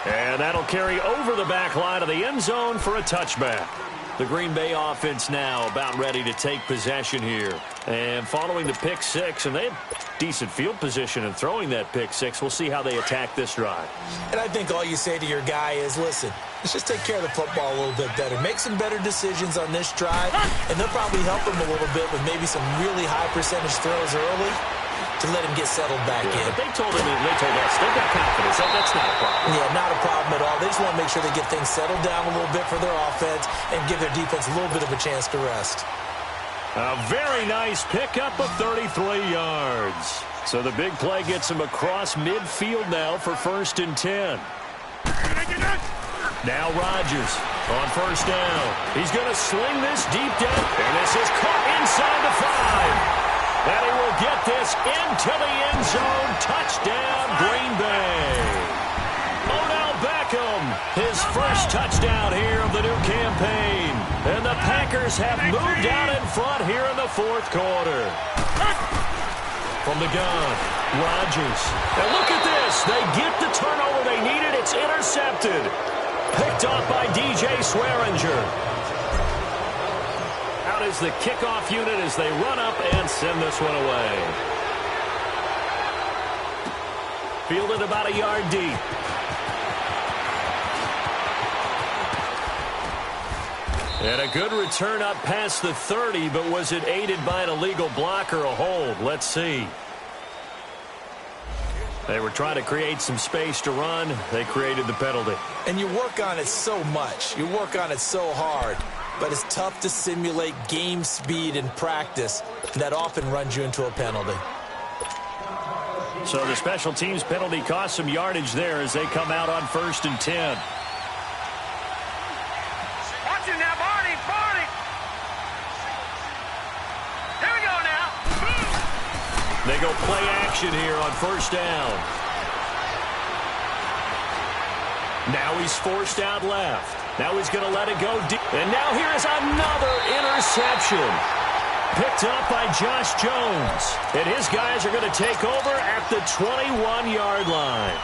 And that'll carry over the back line of the end zone for a touchback. The Green Bay offense now about ready to take possession here. And following the pick 6, and they have decent field position in throwing that pick 6. We'll see how they attack this drive. And I think all you say to your guy is, listen, let's just take care of the football a little bit better. Make some better decisions on this drive, and they'll probably help him a little bit with maybe some really high percentage throws early to let him get settled back in. But they told us they've got confidence. That's not a problem. Yeah, not a problem at all. They just want to make sure they get things settled down a little bit for their offense and give their defense a little bit of a chance to rest. A very nice pickup of 33 yards. So the big play gets him across midfield now for 1st and 10. Now Rodgers on 1st down. He's going to sling this deep down, and this is caught inside the 5. And he will get this into the end zone. Touchdown, Green Bay. Odell Beckham, his first touchdown here of the new campaign. And the Packers have moved out in front here in the 4th quarter. From the gun, Rodgers. And look at this. They get the turnover they needed. It's intercepted. Picked off by DJ Swearinger. Out is the kickoff unit as they run up and send this one away. Fielded about a yard deep. And a good return up past the 30, but was it aided by an illegal block or a hold? Let's see. They were trying to create some space to run. They created the penalty. And you work on it so much. You work on it so hard. But it's tough to simulate game speed in practice. That often runs you into a penalty. So the special teams penalty cost some yardage there as they come out on 1st and 10. Watch him now, Barney, Barney. Here we go now. They go play action here on 1st down. Now he's forced out left. Now he's going to let it go deep. And now here is another interception. Picked up by Josh Jones. And his guys are going to take over at the 21-yard line.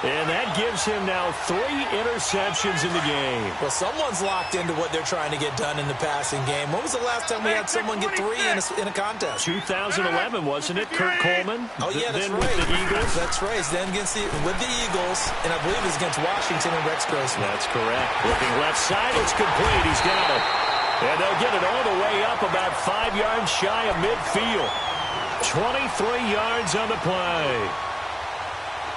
And that gives him now 3 interceptions in the game. Well, someone's locked into what they're trying to get done in the passing game. When was the last time we had someone get 3 in a contest? 2011, wasn't it? Kurt Coleman? Oh, yeah, that's then right. With the Eagles. That's right. Then with the Eagles, and I believe it's against Washington and Rex Grossman. That's correct. Looking left side, it's complete. He's got it. And they'll get it all the way up about 5 yards shy of midfield. 23 yards on the play.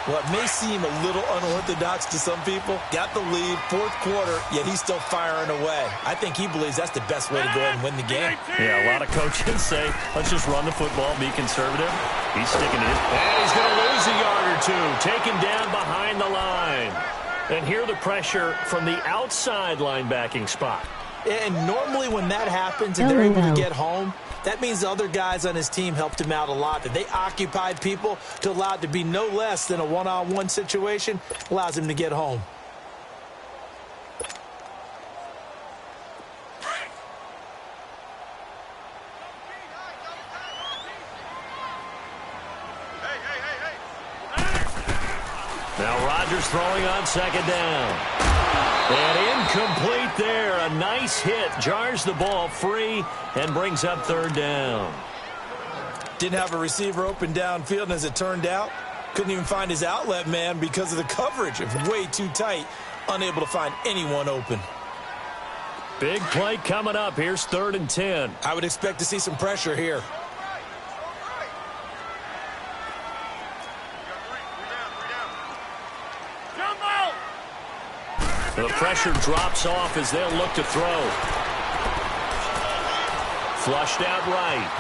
What may seem a little unorthodox to some people, got the lead, 4th quarter, yet he's still firing away. I think he believes that's the best way to go ahead and win the game. Yeah, a lot of coaches say, let's just run the football, be conservative. He's sticking to it. And he's going to lose a yard or 2, taken down behind the line. And here the pressure from the outside linebacking spot. And normally when that happens and they're able to get home, that means the other guys on his team helped him out a lot. That they occupied people to allow it to be no less than a one-on-one situation allows him to get home. Now Rodgers throwing on 2nd down. And incomplete there. A nice hit. Jars the ball free and brings up 3rd down. Didn't have a receiver open downfield, and as it turned out, couldn't even find his outlet man because of the coverage. It was way too tight. Unable to find anyone open. Big play coming up. Here's 3rd and 10. I would expect to see some pressure here. The pressure drops off as they'll look to throw. Flushed out right.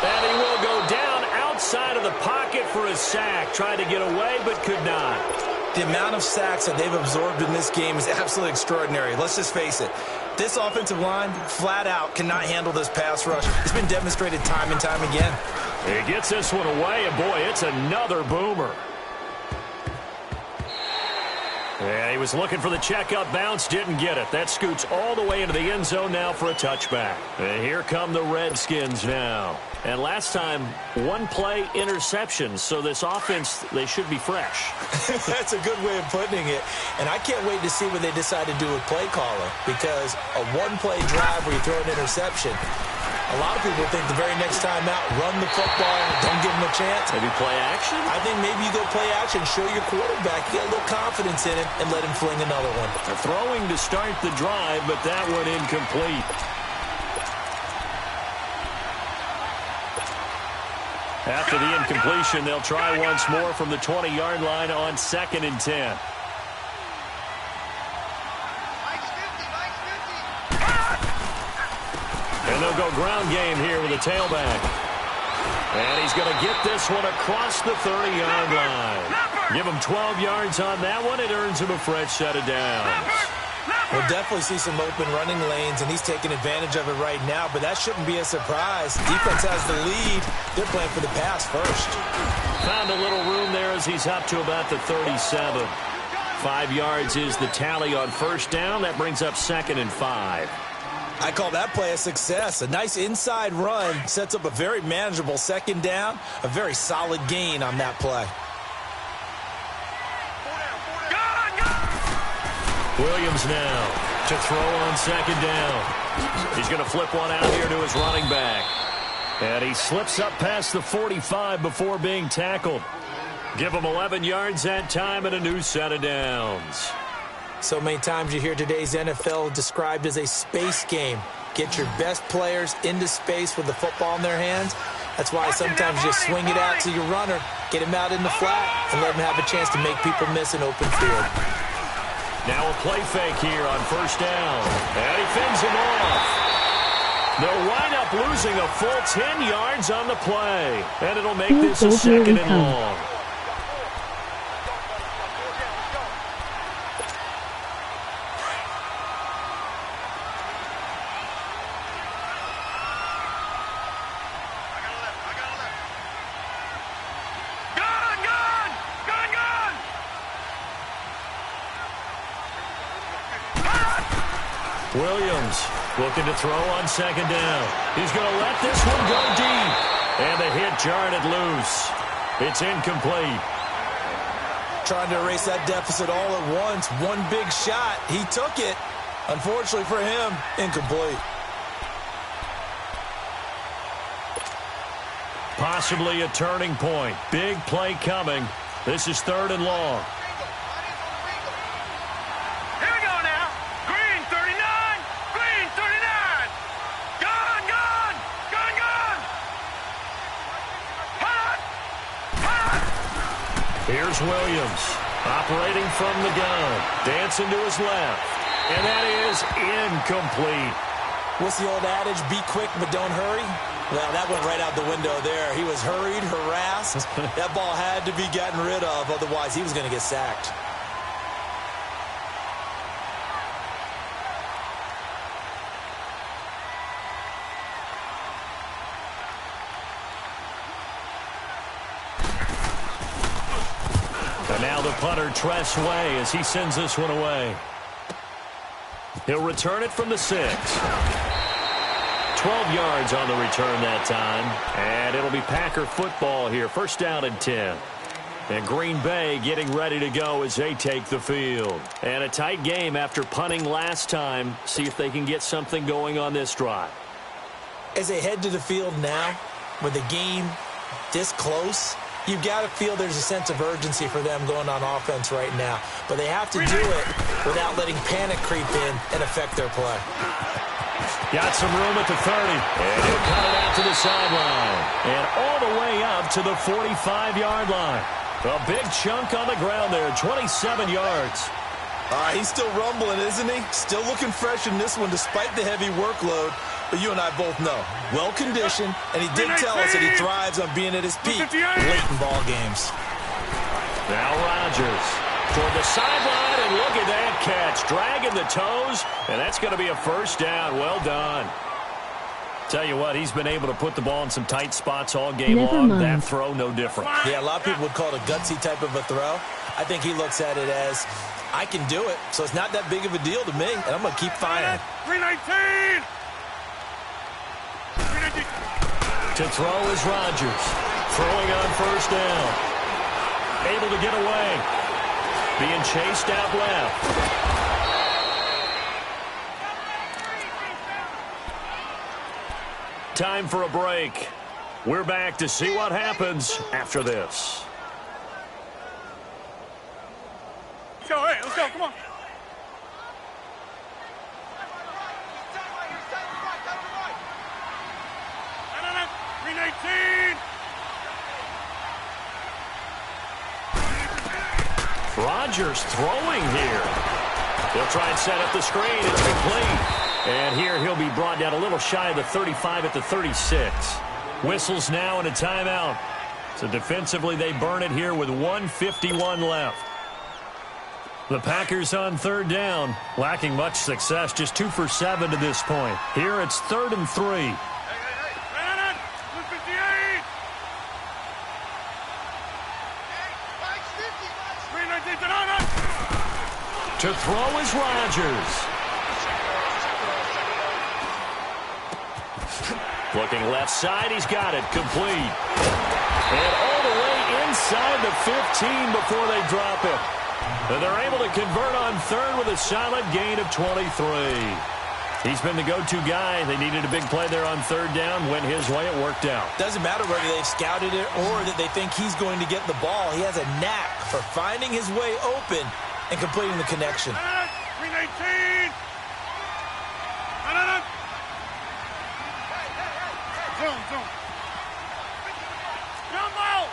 And he will go down outside of the pocket for a sack. Tried to get away, but could not. The amount of sacks that they've absorbed in this game is absolutely extraordinary. Let's just face it. This offensive line, flat out, cannot handle this pass rush. It's been demonstrated time and time again. He gets this one away, and boy, it's another boomer. Yeah, he was looking for the checkup bounce, didn't get it. That scoots all the way into the end zone now for a touchback. And here come the Redskins now. And last time, 1-play interception. So this offense, they should be fresh. That's a good way of putting it. And I can't wait to see what they decide to do with play caller. Because a 1-play drive where you throw an interception, a lot of people think the very next time out, run the football, don't give them a chance. Maybe play action? I think maybe you go play action, show your quarterback, get a little confidence in him, and let him fling another one. They're throwing to start the drive, but that one incomplete. After the incompletion, they'll try once more from the 20-yard line on 2nd and 10. And they'll go ground game here with a tailback. And he's going to get this one across the 30-yard line. Give him 12 yards on that one. It earns him a fresh set of downs. We'll definitely see some open running lanes, and he's taking advantage of it right now, but that shouldn't be a surprise. Defense has the lead. They're playing for the pass first. Found a little room there as he's up to about the 37. 5 yards is the tally on 1st down. That brings up 2nd and 5. I call that play a success. A nice inside run sets up a very manageable 2nd down. A very solid gain on that play. Williams now to throw on 2nd down. He's going to flip one out here to his running back. And he slips up past the 45 before being tackled. Give him 11 yards that time and a new set of downs. So many times you hear today's NFL described as a space game. Get your best players into space with the football in their hands. That's why sometimes you just swing it out to your runner, get him out in the flat, and let him have a chance to make people miss an open field. Now a play fake here on first down. And he fends him off. They'll wind up losing a full 10 yards on the play. And it'll make this a second and long. Williams looking to throw on second down. He's going to let this one go deep. And the hit jarred it loose. It's incomplete. Trying to erase that deficit all at once. One big shot. He took it. Unfortunately for him, incomplete. Possibly a turning point. Big play coming. This is third and long. Here's Williams, operating from the gun, dancing to his left, and that is incomplete. What's the old adage, be quick but don't hurry? Well, that went right out the window there. He was hurried, harassed. That ball had to be gotten rid of, otherwise he was going to get sacked. And now the punter Tress Way as he sends this one away. He'll return it from the 6. 12 yards on the return that time. And it'll be Packer football here. First down and 10. And Green Bay getting ready to go as they take the field. And a tight game after punting last time. See if they can get something going on this drive. As they head to the field now, with the game this close, you've got to feel there's a sense of urgency for them going on offense right now. But they have to do it without letting panic creep in and affect their play. Got some room at the 30. And he'll cut it out to the sideline. And all the way up to the 45-yard line. A big chunk on the ground there, 27 yards. He's still rumbling, isn't he? Still looking fresh in this one despite the heavy workload. But you and I both know, well-conditioned, and he did tell us that he thrives on being at his peak late in ball games. Now Rodgers toward the sideline, and look at that catch. Dragging the toes, and that's going to be a first down. Well done. Tell you what, he's been able to put the ball in some tight spots all game long. That throw, no different. Yeah, a lot of people would call it a gutsy type of a throw. I think he looks at it as, I can do it, so it's not that big of a deal to me, and I'm going to keep firing. 319! To throw is Rodgers. Throwing on first down. Able to get away. Being chased out left. Time for a break. We're back to see what happens after this. Let's go, hey, let's go, come on. 319! Rodgers throwing here. He'll try and set up the screen. It's complete. And here he'll be brought down a little shy of the 35 at the 36. Whistles now and a timeout. So defensively they burn it here with 1:51 left. The Packers on third down, lacking much success, just 2 for 7 to this point. Here it's 3rd and 3. To throw is Rodgers. Looking left side, he's got it, complete. And all the way inside the 15 before they drop it. And they're able to convert on third with a solid gain of 23. He's been the go-to guy. They needed a big play there on third down. Went his way, it worked out. Doesn't matter whether they've scouted it or that they think he's going to get the ball. He has a knack for finding his way open and completing the connection. Zone. Jumbo!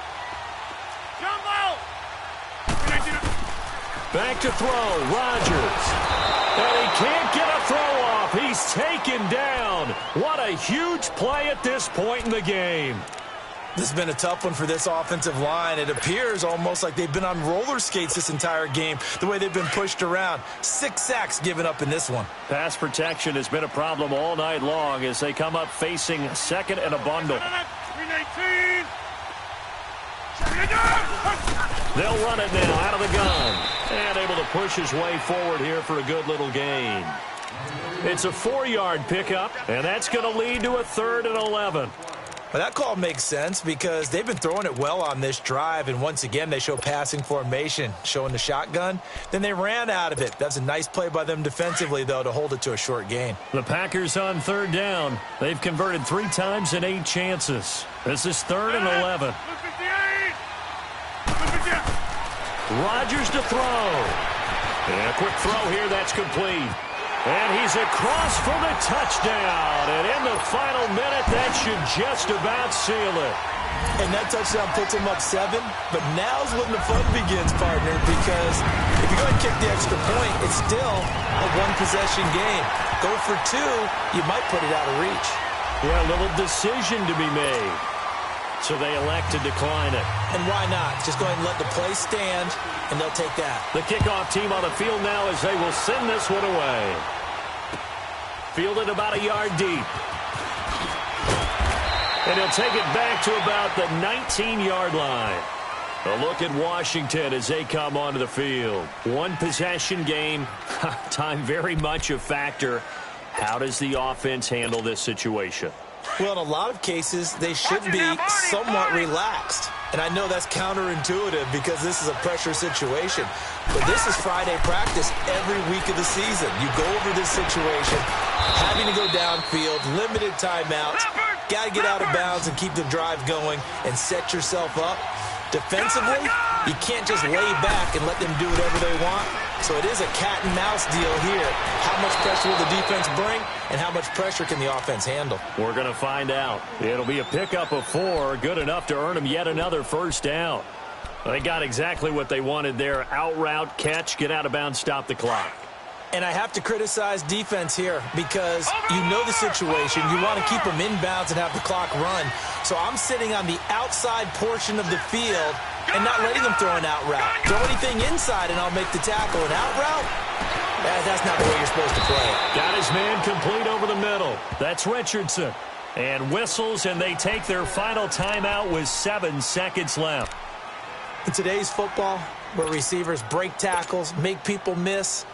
Back to throw, Rodgers. And he can't get a throw off. He's taken down. What a huge play at this point in the game. This has been a tough one for this offensive line. It appears almost like they've been on roller skates this entire game, the way they've been pushed around. 6 sacks given up in this one. Pass protection has been a problem all night long as they come up facing second and a bundle. 319. They'll run it now out of the gun. And able to push his way forward here for a good little gain. It's a 4-yard pickup, and that's going to lead to a 3rd and 11. Well, that call makes sense because they've been throwing it well on this drive, and once again they show passing formation, showing the shotgun. Then they ran out of it. That's a nice play by them defensively, though, to hold it to a short gain. The Packers on 3rd down. They've converted 3 times in 8 chances. This is 3rd and 11. Rodgers to throw. And a quick throw here, that's complete. And he's across for the touchdown. And in the final minute, that should just about seal it. And that touchdown puts him up 7. But now's when the fun begins, partner, because if you go and kick the extra point, it's still a 1-possession game. Go for 2, you might put it out of reach. Yeah, a little decision to be made. So they elect to decline it. And why not? Just go ahead and let the play stand, and they'll take that. The kickoff team on the field now as they will send this one away. Fielded about a yard deep. And he'll take it back to about the 19-yard line. A look at Washington as they come onto the field. 1-possession game. Time very much a factor. How does the offense handle this situation? Well, in a lot of cases, they should be somewhat relaxed. And I know that's counterintuitive because this is a pressure situation. But this is Friday practice every week of the season. You go over this situation, having to go downfield, limited timeouts, got to get out of bounds and keep the drive going and set yourself up. Defensively, you can't just lay back and let them do whatever they want. So it is a cat-and-mouse deal here. How much pressure will the defense bring, and how much pressure can the offense handle? We're going to find out. It'll be a pickup of 4, good enough to earn them yet another first down. They got exactly what they wanted there. Out route, catch, get out of bounds, stop the clock. And I have to criticize defense here because you know the situation. You want to keep them inbounds and have the clock run. So I'm sitting on the outside portion of the field and not letting them throw an out route. Throw anything inside and I'll make the tackle. An out route? That's not the way you're supposed to play. Got his man complete over the middle. That's Richardson. And whistles, and they take their final timeout with 7 seconds left. In today's football, where receivers break tackles, make people miss,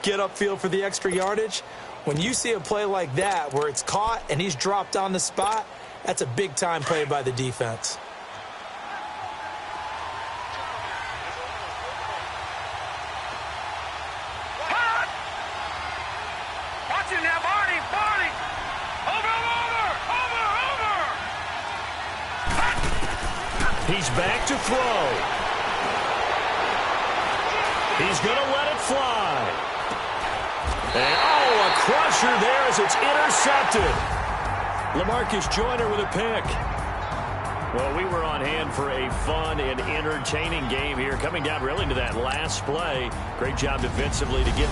get upfield for the extra yardage, when you see a play like that where it's caught and he's dropped on the spot, that's a big-time play by the defense. Watch it now, Barney! Over! He's back to throw. He's going to let it fly. And, a crusher there as it's intercepted. LaMarcus Joyner with a pick. Well, we were on hand for a fun and entertaining game here. Coming down really to that last play. Great job defensively to get...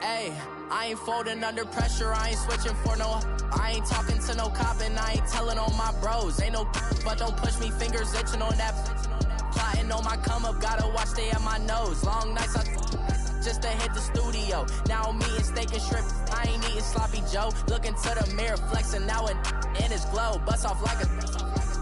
Hey, I ain't folding under pressure, I ain't switching for no... I ain't talking to no cop and I ain't telling on my bros. Ain't no but don't push me, fingers itching on that... Plotting on my come up, gotta watch stay at my nose. Long nights I... just to hit the studio. Now I'm eating steak and shrimp, I ain't eating sloppy Joe. Looking to the mirror, flexing now and in his glow. Bust off like a...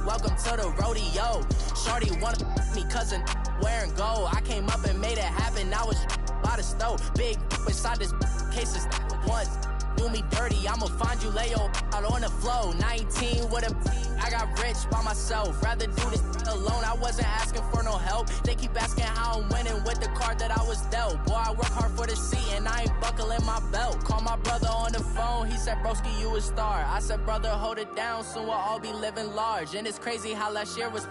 Welcome to the rodeo. Shorty wanted me cousin wearing gold. I came up and made it happen, now it's... by the stove, big inside this case is once do me dirty, I'ma find you lay your out on the flow. 19 with a I got rich by myself, rather do this alone. I wasn't asking for no help, they keep asking how I'm winning with the card that I was dealt. Boy, I work hard for the seat and I ain't buckling my belt. Call my brother on the phone, he said broski you a star. I said brother hold it down, soon we'll all be living large. And it's crazy how last year was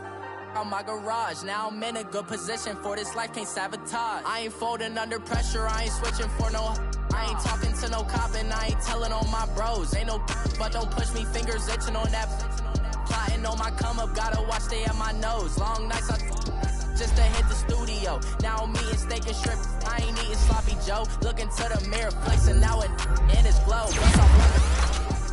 out my garage. Now I'm in a good position for this life, can't sabotage. I ain't folding under pressure, I ain't switching for no. I ain't talking to no cop and I ain't telling on my bros. Ain't no but don't push me, fingers itching on that. Plotting on my come up, gotta watch stay at my nose. Long nights I just to hit the studio. Now I'm eating steak and shrimp, I ain't eating sloppy Joe. Looking to the mirror, flexing now it in his glow.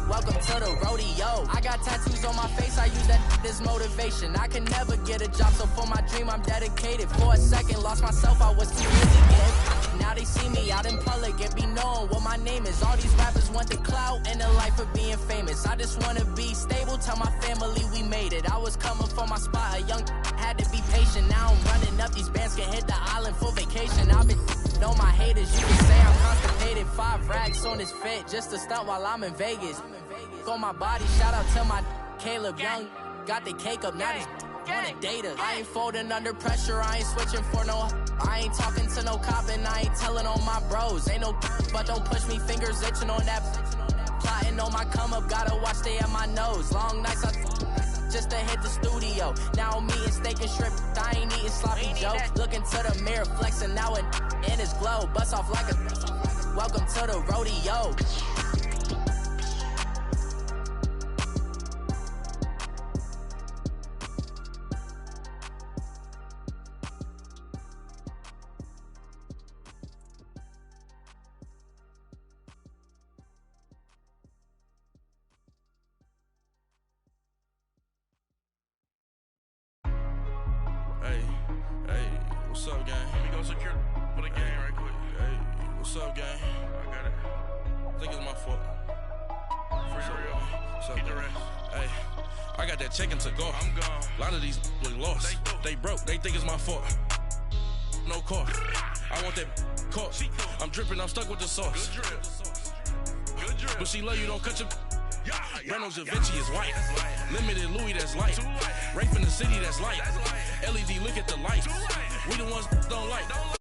Welcome to the rodeo. I got tattoos on my face, I use that as motivation. I can never get a job, so for my dream I'm dedicated. For a second, lost myself, I was too busy getting. Now they see me out in public and be knowing what my name is. All these rappers want the clout and the life of being famous. I just wanna be stable, tell my family we made it. I was coming for my spot, a young had to be patient. Now I'm running up, these bands can hit the island for vacation. I've been know my haters, you can say I'm constipated. 5 racks on this fit, just to stunt while I'm in Vegas. On my body, shout out to my Caleb Young. Got the cake up, now these wanna date us. I ain't folding under pressure, I ain't switching for no. I ain't talking to no cop and I ain't telling on my bros. Ain't no but don't push me, fingers itching on that. Plotting on my come up, gotta watch stay at my nose. Long nights I just to hit the studio. Now I'm eating steak and shrimp, I ain't eating sloppy Joe. Looking to the mirror, flexing now it in his glow. Bust off like a welcome to the rodeo. Hey, what's up, gang? Let me go secure for the game right quick. Hey, what's up, gang? I got it. I think it's my fault. Free the real. What's up, Keep the gang? rest. Hey, I got that chicken to go. I'm gone. A lot of these look lost. They broke. They think it's my fault. No car. I want that caught. I'm dripping. I'm stuck with the sauce. Good drip. Good drip. But she love you. Don't cut your. Yeah. Reynolds Da Vinci is white. That's light. Limited Louis, that's light. Too light. Rape in the city, that's light. That's light. LED, look at the lights. Too light. We the ones don't like.